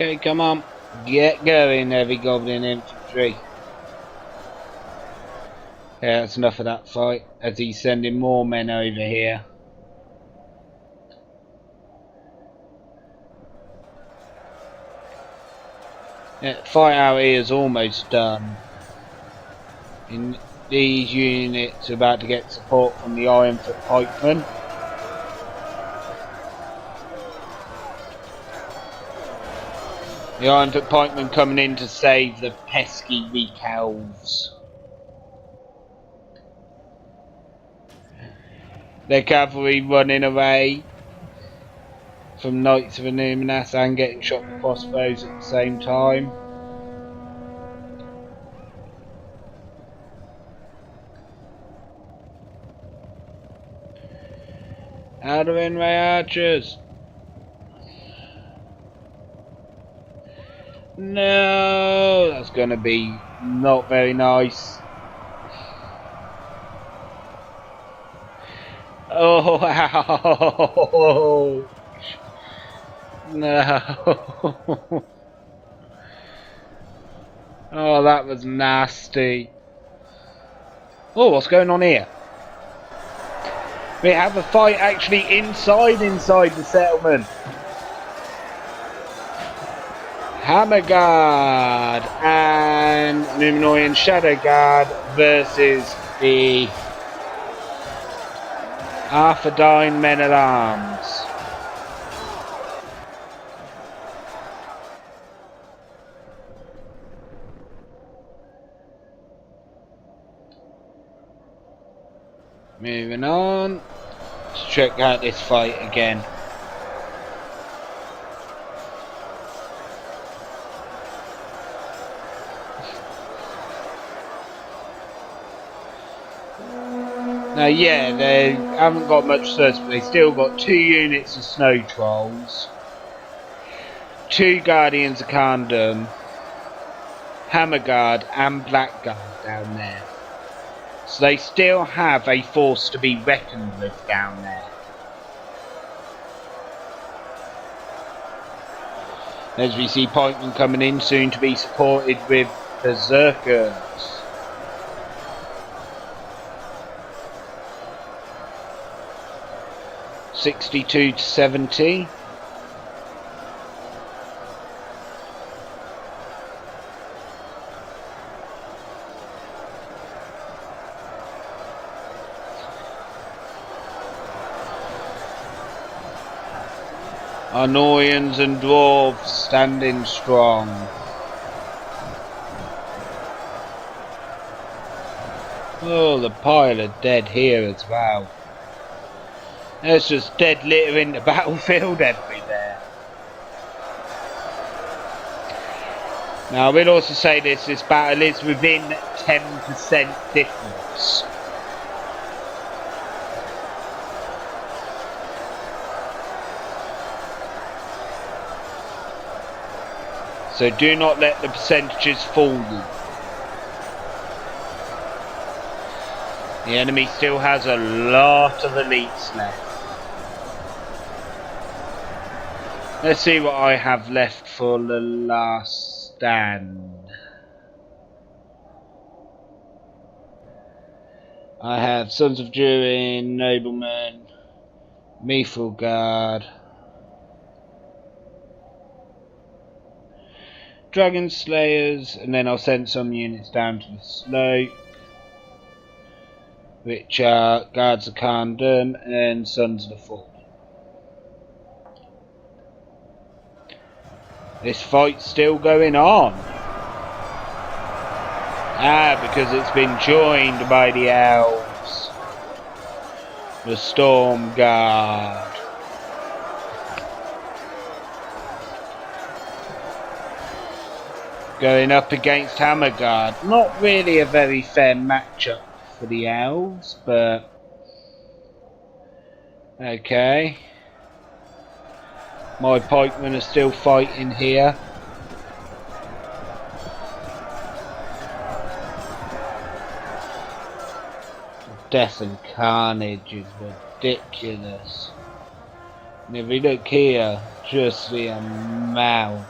Okay, come on. Get going, heavy goblin infantry. Yeah, that's enough of that fight, as he's sending more men over here. Yeah, fight out here is almost done. And these units are about to get support from the Iron-foot pikemen. The Iron-foot pikemen coming in to save the pesky weak elves. Their cavalry running away from Knights of Illuminas and getting shot with crossbows at the same time. Out of Inray archers! No, that's going to be not very nice. Oh, wow. No. Oh, that was nasty. Oh, what's going on here? We have a fight actually inside the settlement. Hammer Guard and Numenorean Shadow Guard versus the Arthadine men-at-arms. Moving on. Let's check out this fight again. Now they haven't got much surge, but they still got 2 units of snow trolls. 2 Guardians of Khandun, Hammer Guard and Blackguard down there. So they still have a force to be reckoned with down there. As we see pikemen coming in, soon to be supported with berserkers. (62 to 70). Arnorians and dwarves standing strong. Oh, the pile of dead here as well. There's just dead litter in the battlefield everywhere. Now I will also say this battle is within 10% difference. So do not let the percentages fool you. The enemy still has a lot of elites left. Let's see what I have left for the last stand. I have Sons of Durin, Noblemen, Mithril Guard, Dragon Slayers, and then I'll send some units down to the slope, which are Guards of Khandun and Sons of the Fall. This fight's still going on. Because it's been joined by the elves. The Storm Guard. Going up against Hammer Guard. Not really a very fair matchup for the elves, but okay. My pikemen are still fighting here. Death and carnage is ridiculous. And if we look here, just the amount.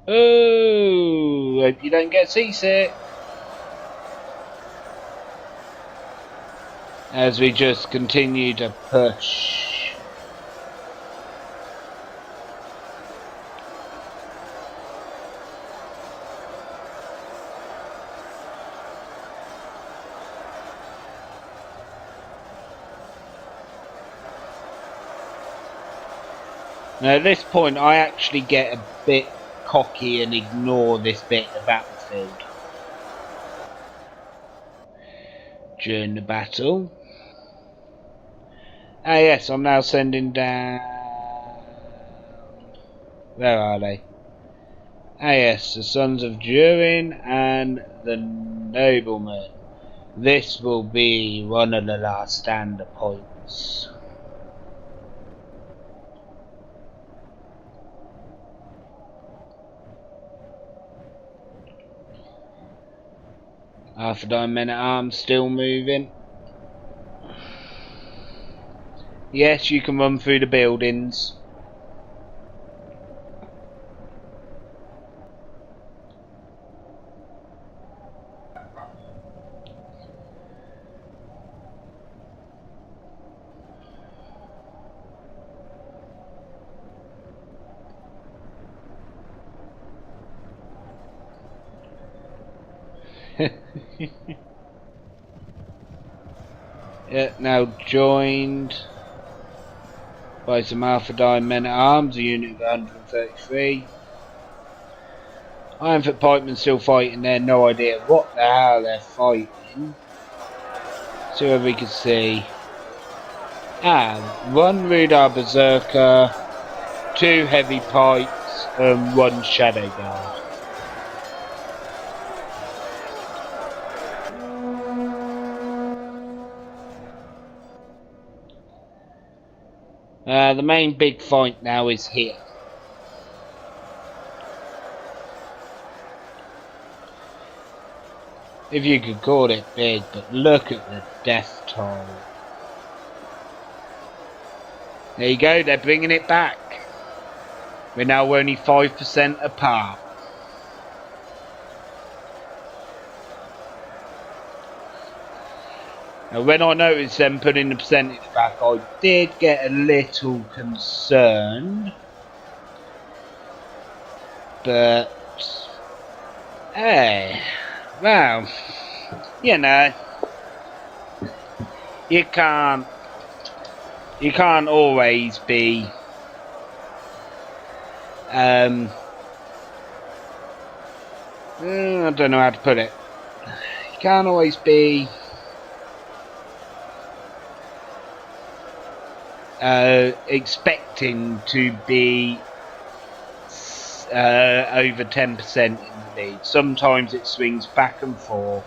Oh, hope you don't get seasick. As we just continue to push. Now at this point I actually get a bit cocky and ignore this bit of the battlefield during the battle. Ah yes, I'm now sending down... Where are they? Ah yes, the Sons of Durin and the Noblemen. This will be one of the last standard points. Arthrodine men-at-arms still moving. Yes, you can run through the buildings. Yeah, now joined by some Arthrodine men-at-arms, a unit of 133. Ironfoot pikemen still fighting there, no idea what the hell they're fighting. See what we can see. And 1 Rudar Berserker, 2 heavy pikes, and 1 Shadow Guard. The main big fight now is here. If you could call it big, but look at the death toll. There you go, they're bringing it back. We're now only 5% apart. Now when I noticed them putting the percentage back, I did get a little concerned. But, hey, well, you know, you can't always be, I don't know how to put it. You can't always be expecting to be over 10% in the lead. Sometimes it swings back and forth.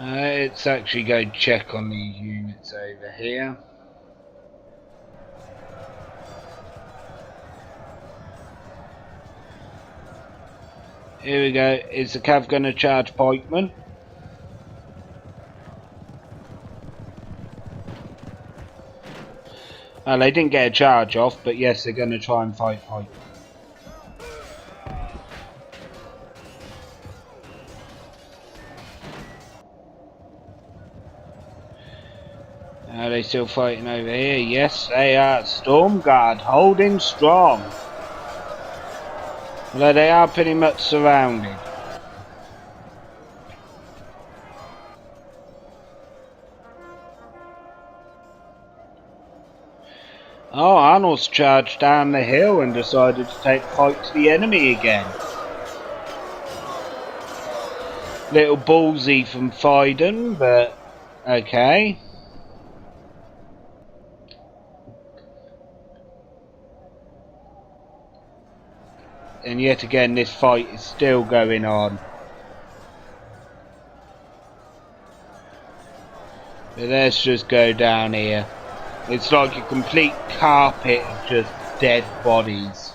Let's actually go check on these units over here. Here we go. Is the cav going to charge pikemen? Well, they didn't get a charge off, but yes, they're going to try and fight pikemen. Are they still fighting over here? Yes, they are. Stormguard holding strong. Although they are pretty much surrounded. Oh, Arnold's charged down the hill and decided to take the fight to the enemy again. Little ballsy from Fiden, but okay. And yet again, this fight is still going on. But let's just go down here. It's like a complete carpet of just dead bodies.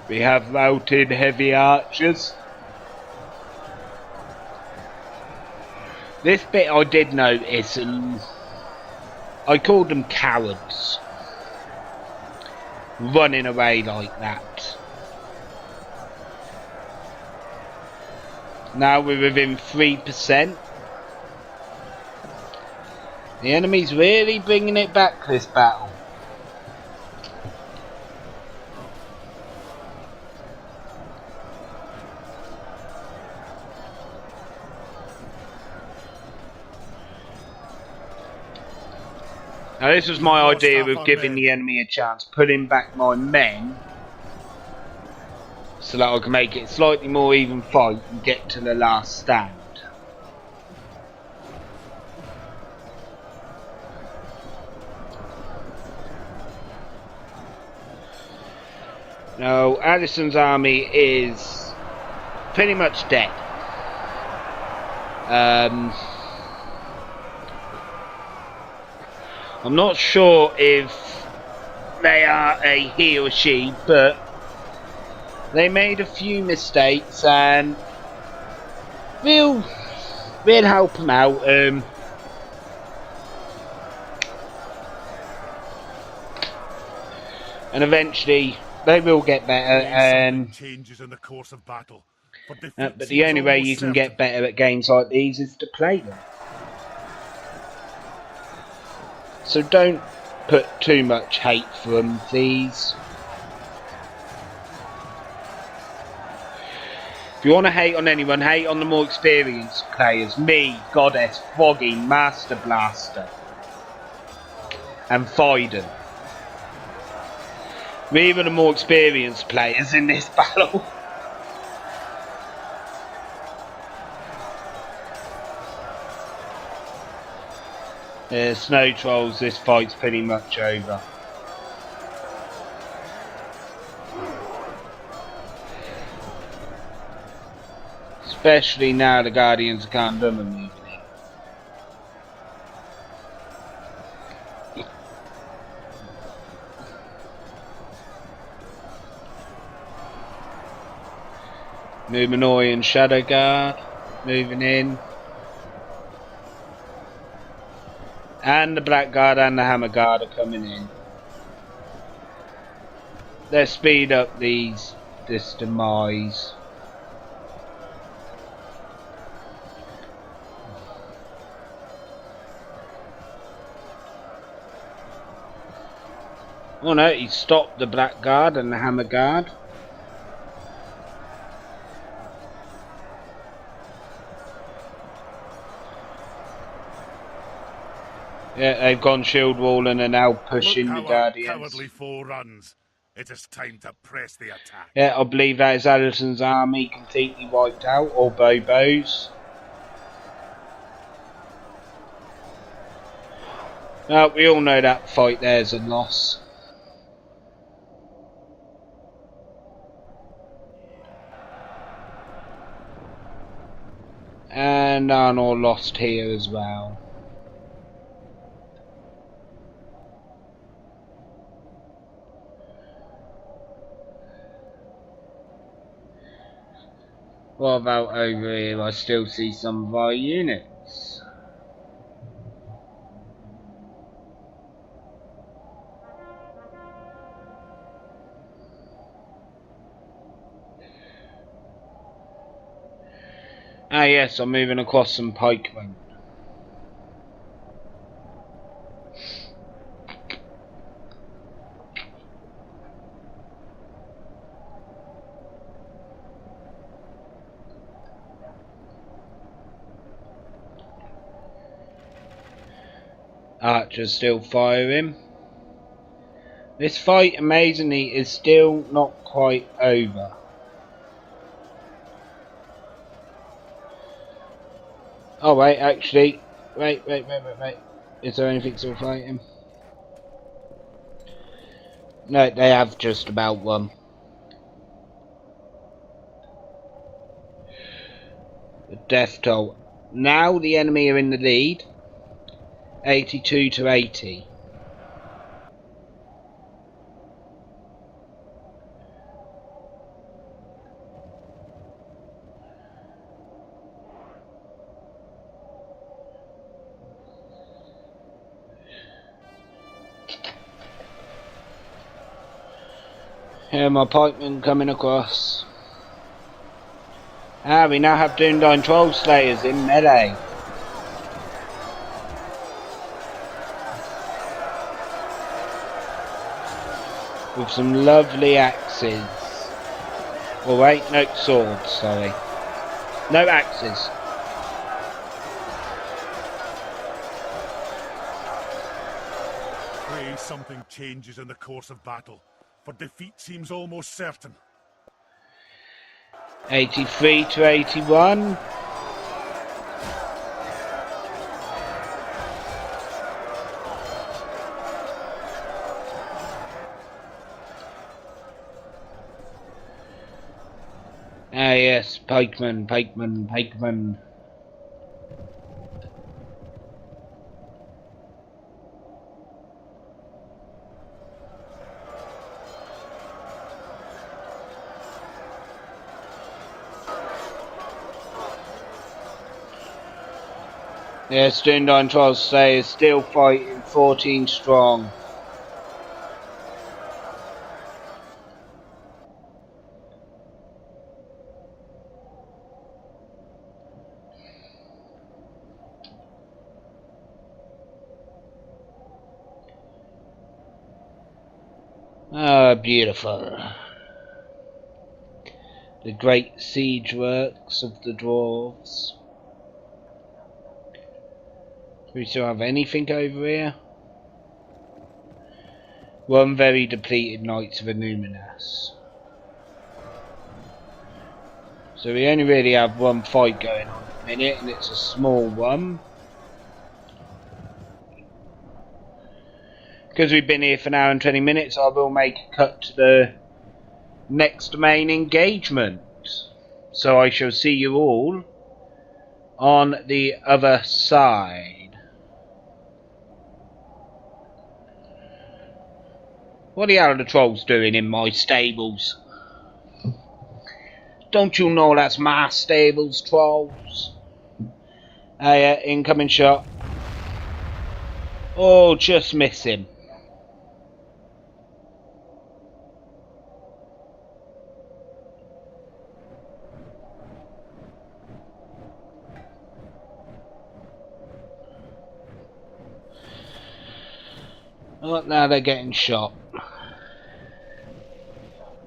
We have mounted heavy archers. This bit I did notice, I called them cowards. Running away like that. Now we're within 3%. The enemy's really bringing it back this battle. Now this was my idea of giving the enemy a chance, putting back my men, so that I can make it slightly more even fight and get to the last stand. Now Alison's army is pretty much dead. I'm not sure if they are a he or she, but they made a few mistakes and we'll help them out. And eventually they will get better. And changes in the course of battle. but the only way you can get better at games like these is to play them. So don't put too much hate from these. If you want to hate on anyone, hate on the more experienced players. Me, Goddess, Froggy, Master Blaster. and Foden. We were the more experienced players in this battle. Snow trolls, this fight's pretty much over. Especially now the Guardians of Gundam are moving in. Numenorian Shadow Guard moving in. And the Black Guard and the Hammer Guard are coming in. Let's speed up this demise. Oh no, he stopped the Black Guard and the Hammer Guard. Yeah, they've gone shield wall and are now pushing the Guardians. Cowardly foe runs. It is time to press the attack. Yeah, I believe that is Alison's army completely wiped out, or Bobo's. We all know that fight there's a loss. And Arnor lost here as well. What about over here? I still see some of our units. Ah yes, I'm moving across some pikemen. Archers still firing. This fight, amazingly, is still not quite over. Oh wait, actually, wait. Is there anything still fighting? No, they have just about won. The death toll. Now the enemy are in the lead. 82 to 80. Here my pikemen coming across. We now have Doomdine Troll Slayers in melee. With some lovely axes. Oh wait, no, swords, sorry. No axes. Pray something changes in the course of battle, for defeat seems almost certain. 83 to 81. Yes, pikemen. Yes, Doomdine Troll Slayer is still fighting, 14 strong. Ah, beautiful. The great siege works of the dwarves. Do we still have anything over here? One very depleted Knights of Illuminus. So we only really have one fight going on at the minute, and it's a small one. Because we've been here for an hour and 20 minutes, I will make a cut to the next main engagement. So I shall see you all on the other side. What the hell are the trolls doing in my stables? Don't you know that's my stables, trolls? Hey, incoming shot. Oh, just miss him. Oh, now they're getting shot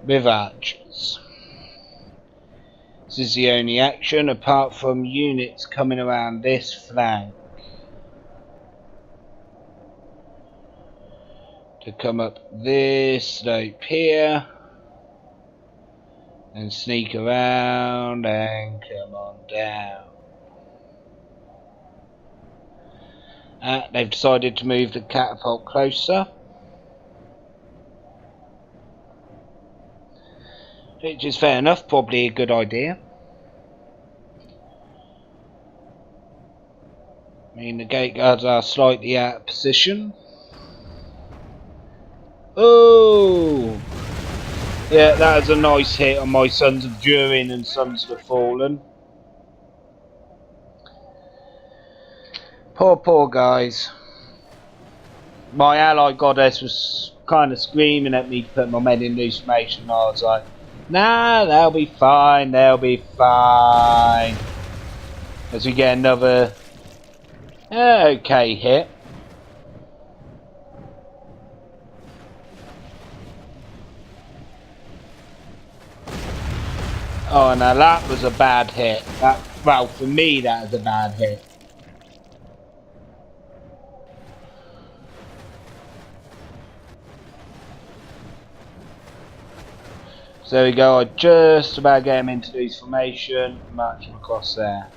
with archers. This is the only action apart from units coming around this flank to come up this slope here and sneak around and come on down. They've decided to move the catapult closer, which is fair enough, probably a good idea. I mean, the gate guards are slightly out of position. Oh! Yeah, that is a nice hit on my Sons of Durin and Sons of the Fallen. Poor guys. My ally goddess was kind of screaming at me to put my men in loose formation, and I was like, nah, they'll be fine, they'll be fine. As we get another okay hit. Oh, now that was a bad hit. Well, for me that was a bad hit. So there we go, I just about get him into loose formation, march him across there.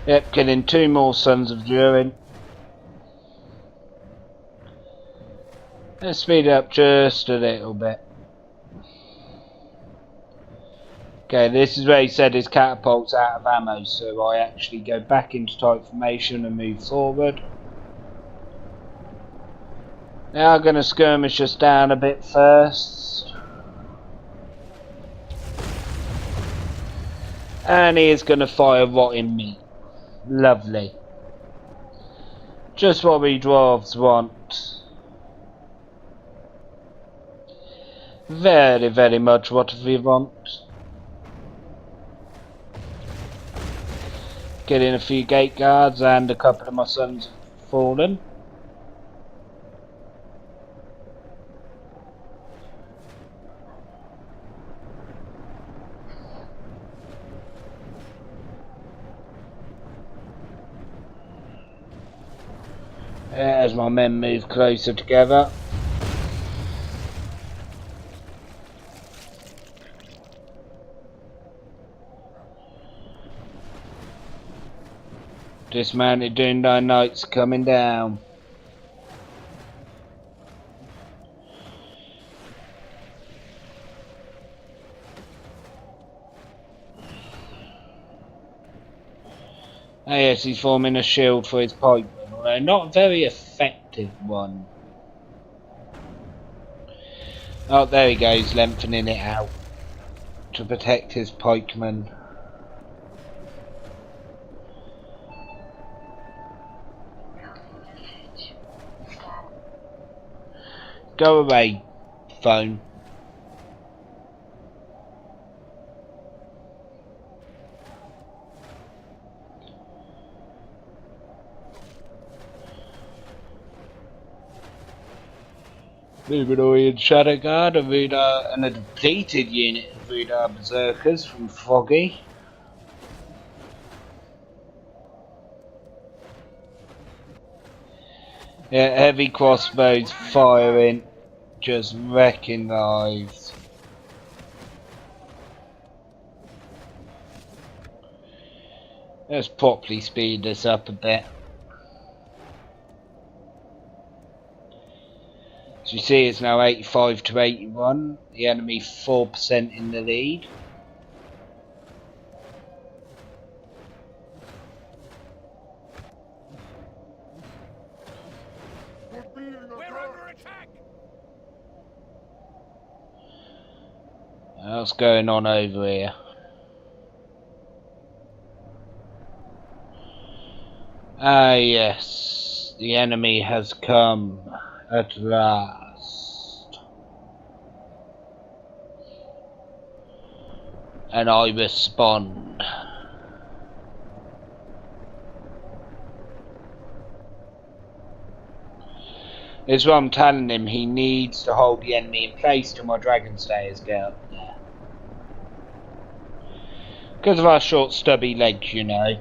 Yep, killing 2 more Sons of Durin. Let's speed it up just a little bit. Okay, this is where he said his catapult's out of ammo, so I actually go back into tight formation and move forward. Now I'm going to skirmish us down a bit first. And he is going to fire rotting meat. Lovely. Just what we dwarves want. Very, very much what we want. Getting a few gate guards and a couple of my sons have fallen. As my men move closer together. Dismounted Dundee Knights coming down. Oh yes, he's forming a shield for his pikemen, although not a very effective one. Oh, there he goes, lengthening it out to protect his pikemen. Go away, phone. Luminoid Shadow Guard and a depleted unit of Voodoo Berserkers from Foggy. Yeah, heavy crossbows firing, just wrecking lives. Let's properly speed this up a bit. As you see, it's now 85 to 81. The enemy 4% in the lead. We're under attack! What's going on over here? Ah, yes. The enemy has come at last. And I respond. It's what I'm telling him, he needs to hold the enemy in place till my Dragon Slayers get up there. Because of our short stubby legs, you know.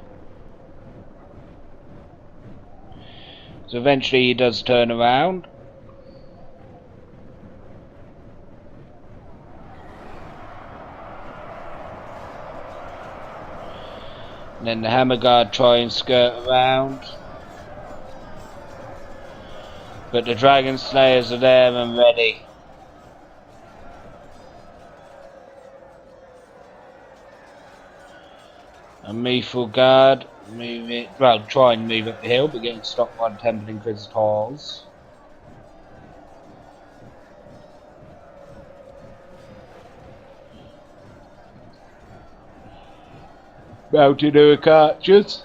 So eventually he does turn around. And then the Hammer Guard try and skirt around. But the Dragon Slayers are there and ready. A Meathful Guard, move it, well, try and move up the hill, but getting stopped by the Temple Inquisitors. Mounted Uruk archers.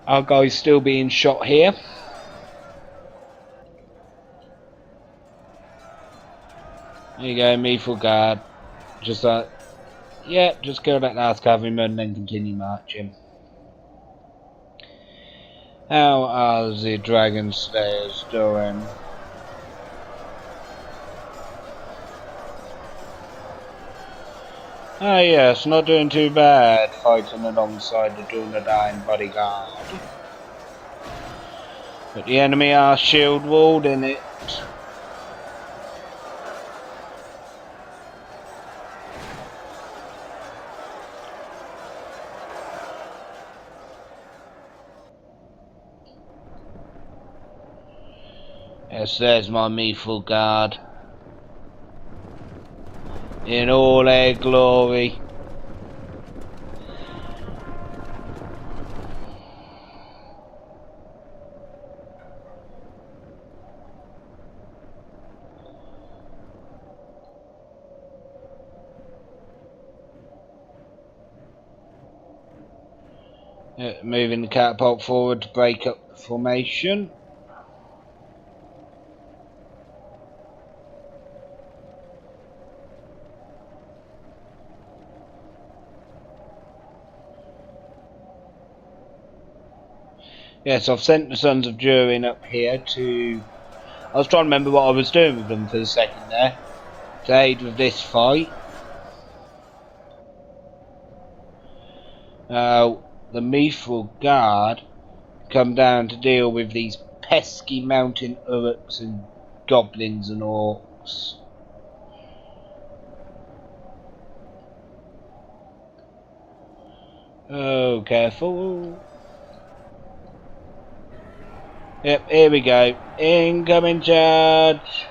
Our guy's still being shot here. There you go, Meathful Guard. Just like, yeah, just kill that last cavalryman and then continue marching. How are the Dragon Slayers doing? Ah yes, not doing too bad, fighting alongside the Dunedain bodyguard. But the enemy are shield walled in it. Yes, there's my Meathful Guard. In all their glory. Moving the catapult forward to break up the formation. Yes, I've sent the Sons of Durin up here to... I was trying to remember what I was doing with them for a second there. To aid with this fight. The Meathful Guard come down to deal with these pesky mountain Uruks and goblins and orcs. Oh, careful. Yep, here we go. Incoming charge.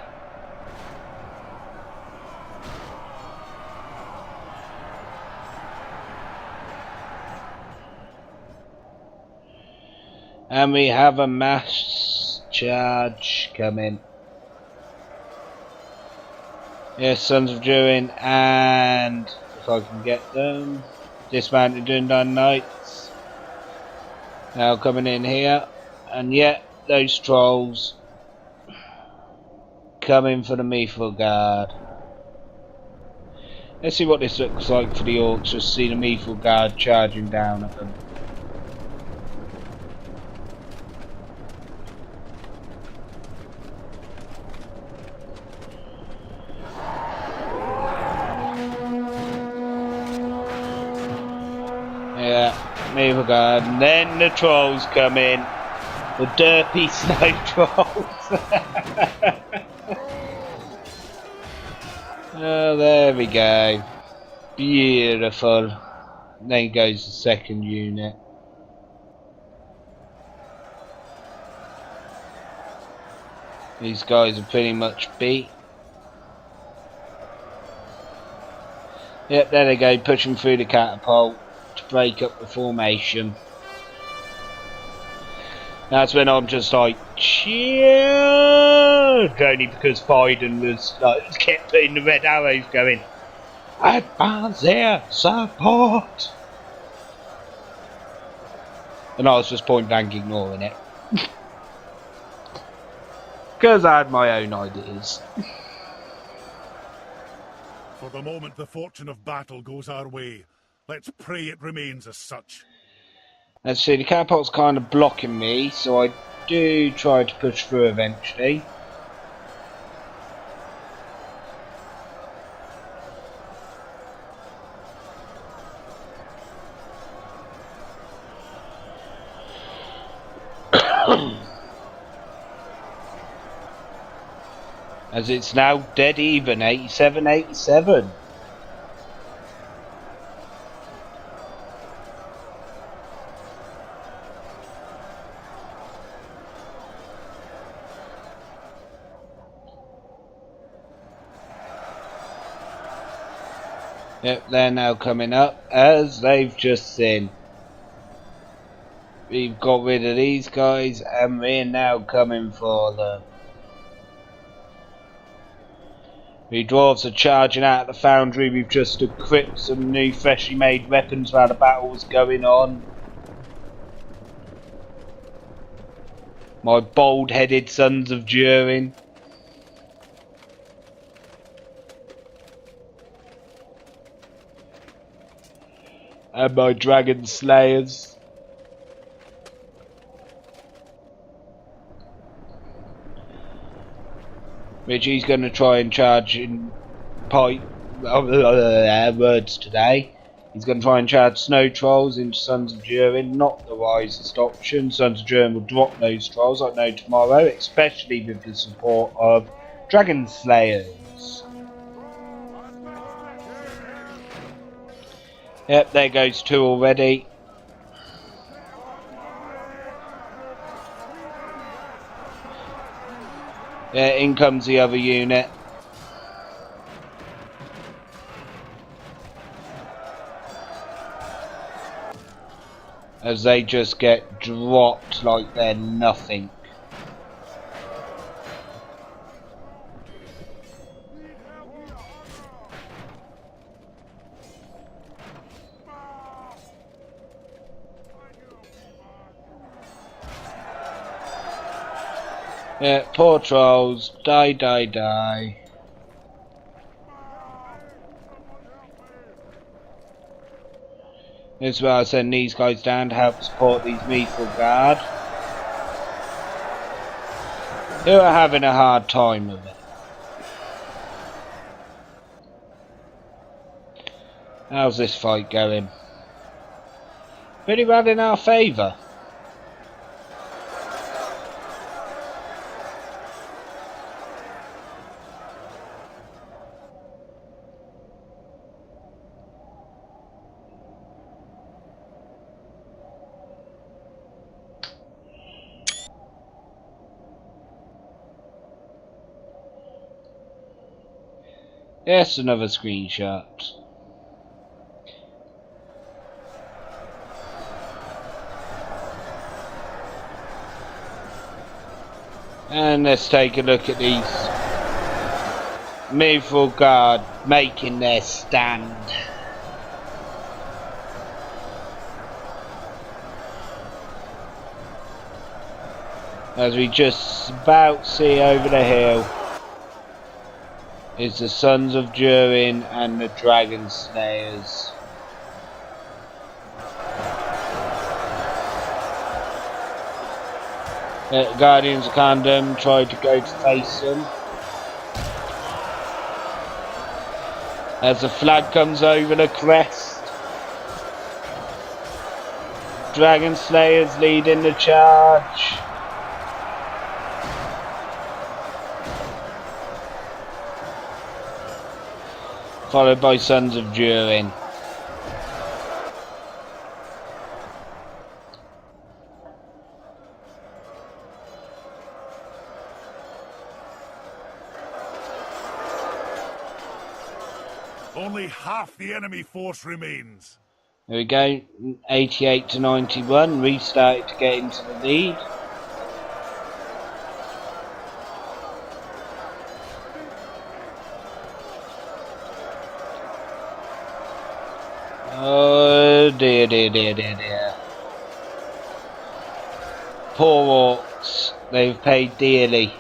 And we have a mass charge coming. Yes, Sons of Durin, and if I can get them, dismounted Dunedain Knights. Now coming in here, and yet those trolls coming for the Meathful Guard. Let's see what this looks like for the orcs. Just see the Meathful Guard charging down at them. Yeah, Meathful Guard, and then the trolls come in. The derpy snow trolls. Oh, there we go. Beautiful. Then goes the second unit. These guys are pretty much beat. Yep, there they go, pushing through the catapult to break up the formation. That's when I'm just like, cheer! Only because Biden was like, kept putting the red arrows going, advance here, support! And I was just point blank ignoring it. Because I had my own ideas. For the moment the fortune of battle goes our way, let's pray it remains as such. Let's see, the catapult's kind of blocking me, so I do try to push through eventually. As it's now dead even, 87-87. Yep, they're now coming up, as they've just seen. We've got rid of these guys, and we're now coming for them. The dwarves are charging out of the foundry. We've just equipped some new freshly made weapons while the battle was going on. My bold-headed sons of Durin. And my dragon slayers. Which he's going to try and charge in words today. He's going to try and charge snow trolls into Sons of Durin. Not the wisest option. Sons of Durin will drop those trolls like no tomorrow, especially with the support of dragon slayers. Yep, there goes two already. Yeah, in comes the other unit. As they just get dropped like they're nothing. Yeah, poor trolls. Die, die, die. This is where I send these guys down to help support these Mithril Guard, who are having a hard time with it. How's this fight going? Pretty bad in our favour. Yes, another screenshot. And let's take a look at these Mithril Guard making their stand. As we just about see over the hill is the Sons of Durin and the Dragon Slayers. The Guardians of Kandom tried to go to face them. As the flag comes over the crest, Dragon Slayers leading the charge. followed by Sons of Durin. Only half the enemy force remains. There we go, 88 to 91, restarted to get into the lead. Oh dear, dear, dear, dear, dear. Poor orcs, they've paid dearly.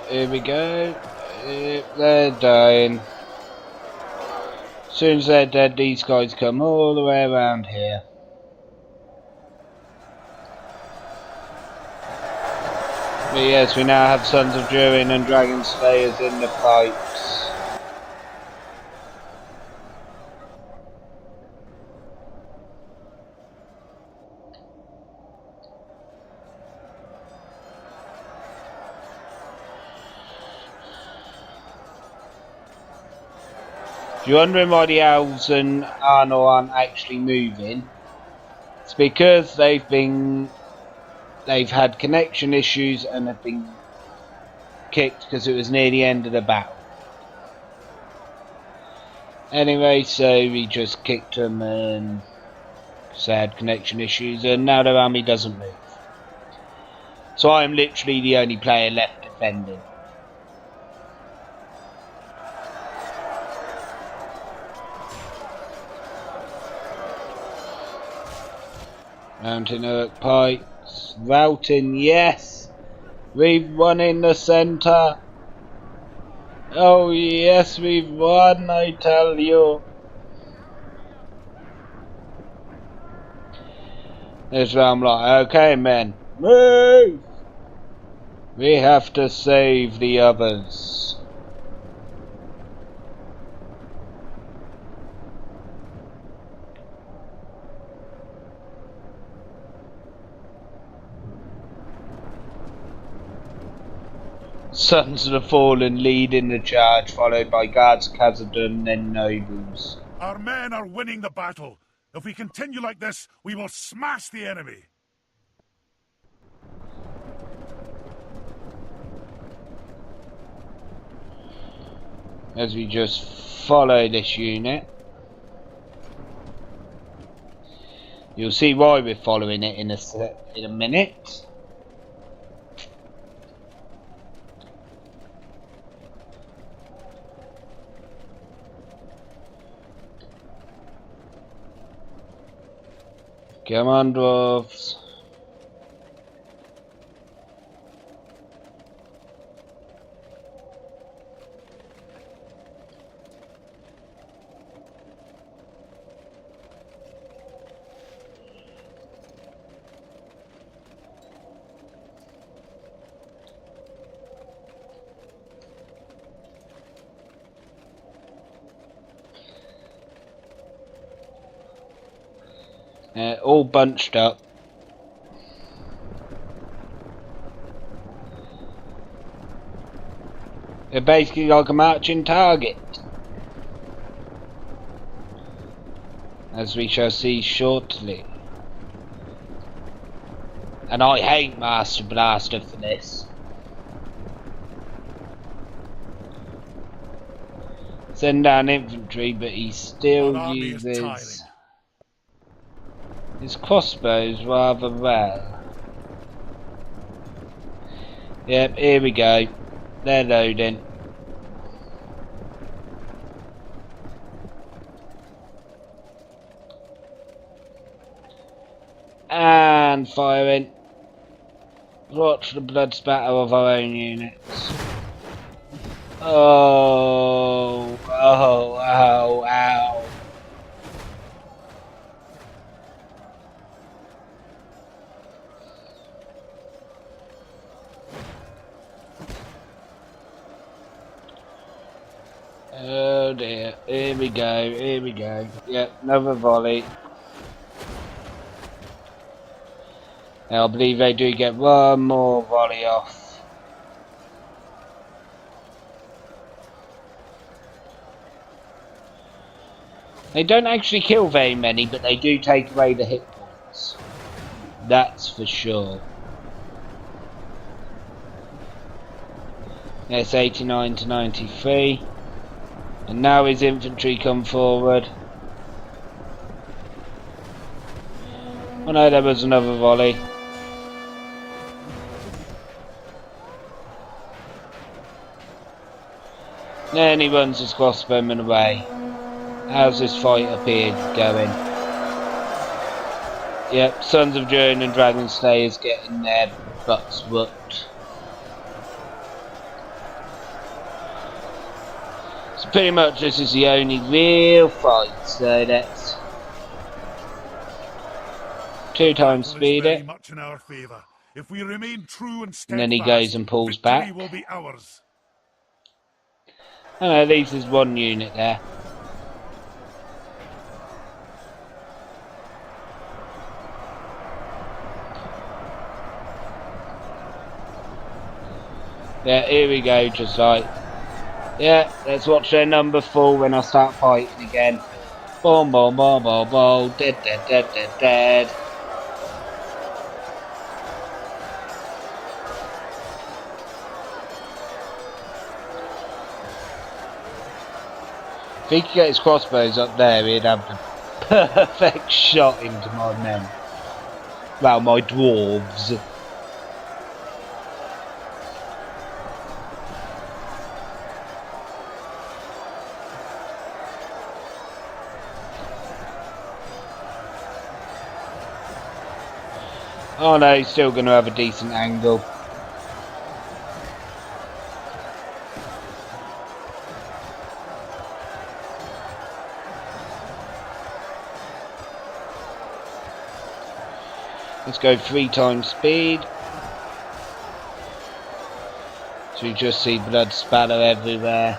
Here we go. They're dying. As soon as they're dead, these guys come all the way around here. But yes, we now have Sons of Durin and Dragon Slayers in the fights. If you're wondering why the elves and Arnor aren't actually moving, it's because they've had connection issues and have been kicked because it was near the end of the battle. Anyway, so we just kicked them and they had connection issues, and now their army doesn't move. So I'm literally the only player left defending. Mountain Orc Pikes, routing, yes! We've won in the centre! Oh yes, we've won, I tell you! That's where I'm like, okay men, move! We have to save the others. Sons of the Fallen leading the charge, followed by guards, Khazad-dûm, then nobles. Our men are winning the battle. If we continue like this, we will smash the enemy. As we just follow this unit. You'll see why we're following it in a minute. Come on, dwarves. All bunched up. They're basically like a marching target, as we shall see shortly. And I hate Master Blaster for this. Send down infantry, but he still uses his crossbows rather well. Yep, here we go. They're loading. And firing. Watch the blood spatter of our own units. Oh, oh, ow, ow. Oh dear, here we go, here we go. Yep, another volley. Now I believe they do get one more volley off. They don't actually kill very many, but they do take away the hit points. That's for sure. That's 89 to 93. And now his infantry come forward. Oh no, there was another volley. Then he runs his crossbowman away. How's this fight up here going? Yep, Sons of June and Dragon Slayers getting their butts whooped. So pretty much this is the only real fight, so that's 2 times speed it. Much in our favor. If we remain true and steadfast, And then he goes and pulls back. will be ours. And at least there's one unit there. Yeah, here we go, just like... Yeah, let's watch their number fall when I start fighting again. Boom, boom, boom, boom, boom. Dead, dead, dead, dead, dead. If he could get his crossbows up there, he'd have the perfect shot into my men. Well, my dwarves. Oh no, he's still going to have a decent angle. Let's go 3 times speed. So you just see blood spatter everywhere.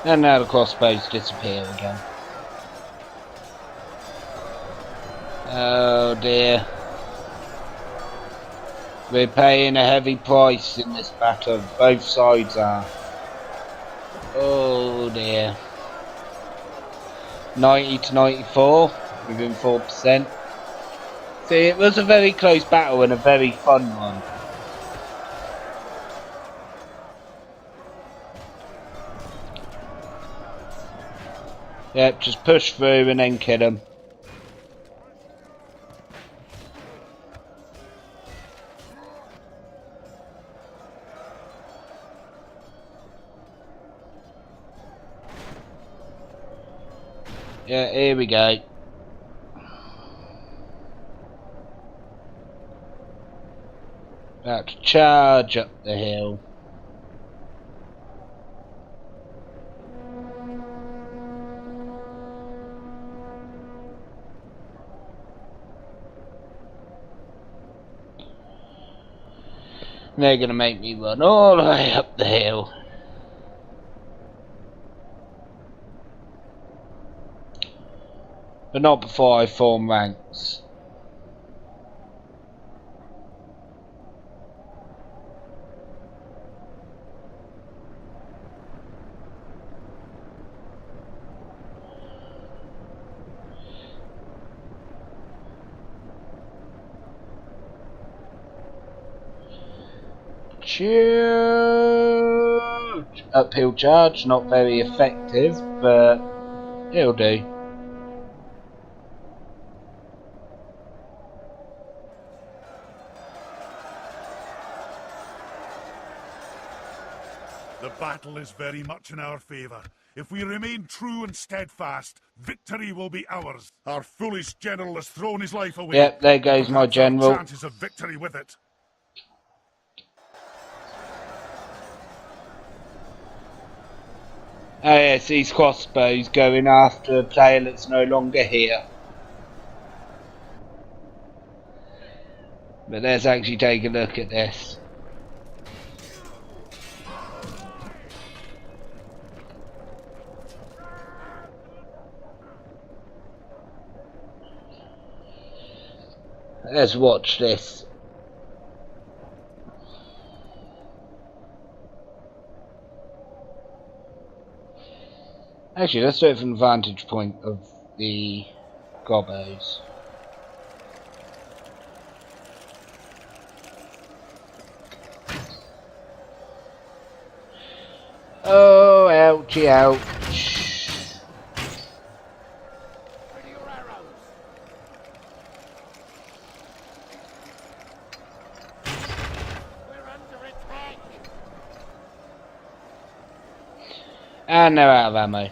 And now the crossbows disappear again. Oh dear. We're paying a heavy price in this battle. Both sides are. Oh dear. 90 to 94. Within 4%. See, it was a very close battle and a very fun one. Yep, just push through and then kill them. Yeah, here we go. About to charge up the hill. They're gonna make me run all the way up the hill. But not before I form ranks. Charge! Uphill charge, not very effective, but it'll do. The battle is very much in our favour. If we remain true and steadfast, victory will be ours. Our foolish general has thrown his life away. Yep, there goes my general. Our chances of victory with it. Oh yes, these crossbows going after a player that's no longer here. But let's actually take a look at this. Let's watch this. Actually, let's do it from the vantage point of the gobos. Oh, ouchie, ouch. And they're out of ammo.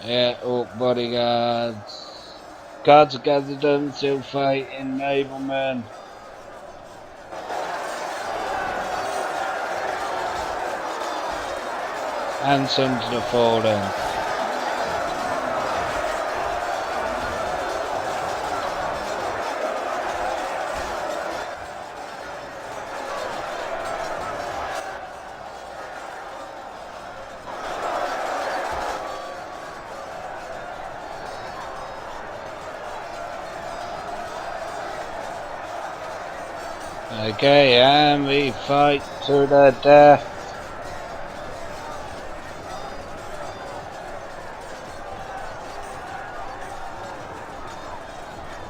Yeah, orc bodyguards. Guards are gathered on, still fighting, noblemen. And Sons of the Fallen. Okay, and we fight to the death.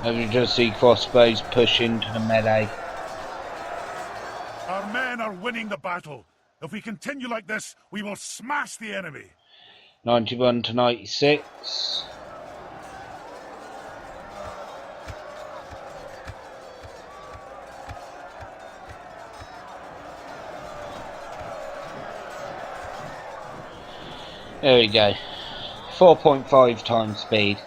And you just see crossbows push into the melee. Our men are winning the battle. If we continue like this, we will smash the enemy. 91 to 96. There we go. 4.5 times speed.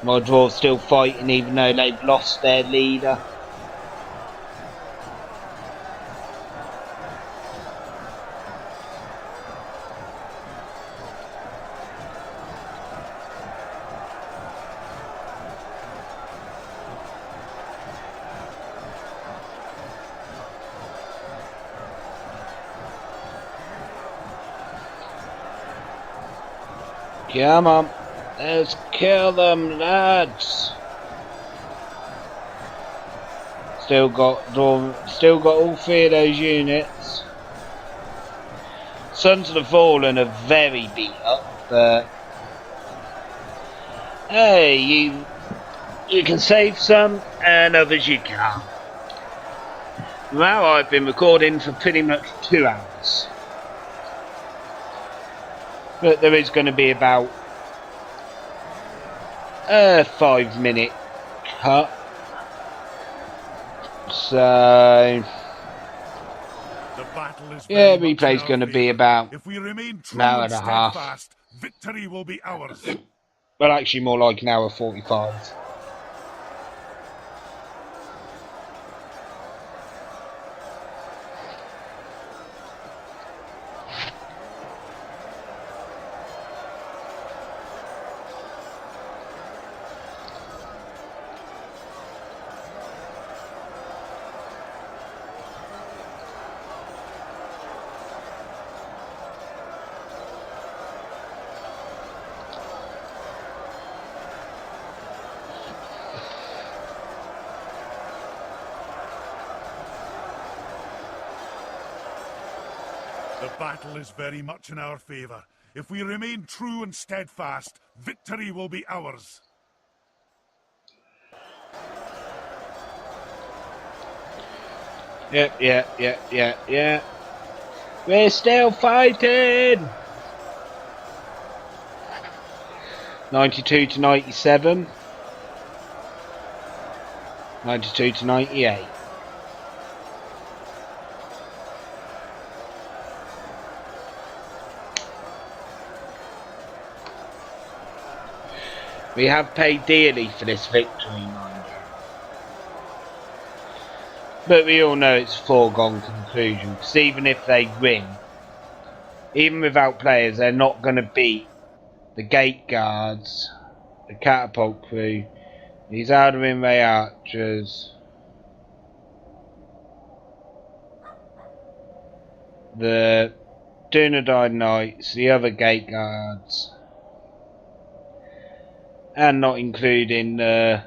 My dwarves still fighting even though they've lost their leader. Come on, let's kill them, lads. Still got all three of those units. Sons of the Fallen are very beat up, but hey, you can save some and others you can't. Now I've been recording for pretty much 2 hours. But there is going to be about a 5-minute cut. So yeah, replay's going to be about an hour and a half. Victory will be ours. Well, actually more like an hour 45. The battle is very much in our favour. If we remain true and steadfast, victory will be ours. Yeah. We're still fighting! 92 to 97. 92 to 98. We have paid dearly for this victory, mind you. But we all know it's a foregone conclusion, because even if they win, even without players, they're not going to beat the gate guards, the catapult crew, these Alduin Ray archers, the Dunedain knights, the other gate guards, and not including the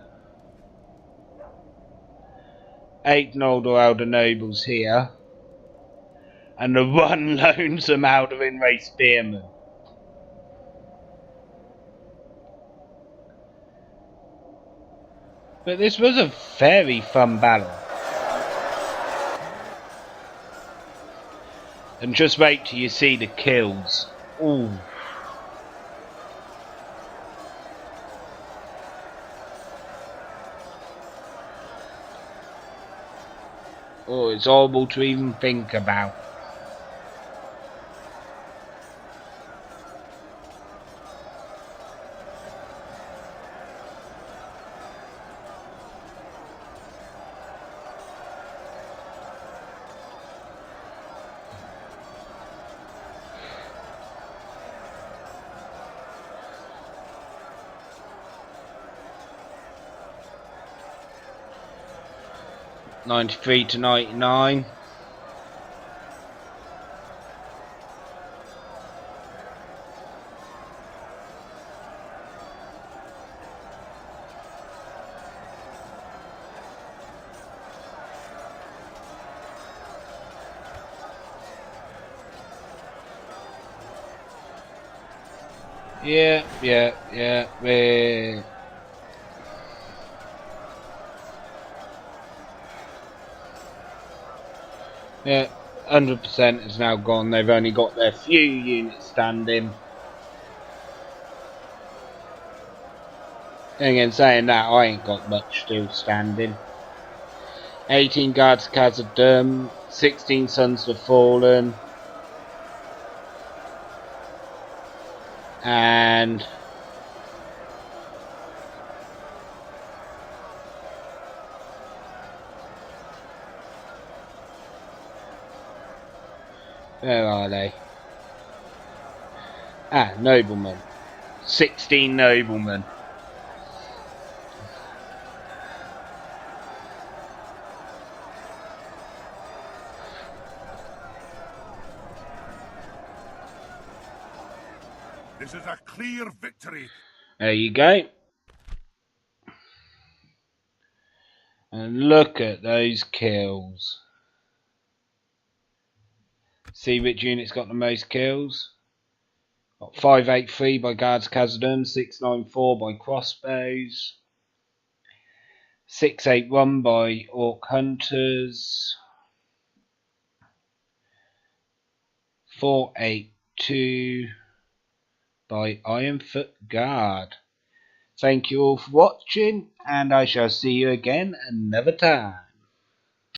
8 Noldor Elder Nobles here, and the one lonesome Alduin Ray Spearman. But this was a very fun battle. And just wait till you see the kills. Ooh. Oh, it's horrible to even think about. '93 to '99. Yeah. Yeah, 100% is now gone. They've only got their few units standing. And again, saying that, I ain't got much still standing. 18 guards Khazad-dûm, 16 Sons of the Fallen, and where are they? Noblemen. 16 noblemen. This is a clear victory. There you go. And look at those kills. See which unit's got the most kills. Got 583 by Guards Khazad-dûm, 694 by Crossbows, 681 by Orc Hunters, 482 by Ironfoot Guard. Thank you all for watching, and I shall see you again another time.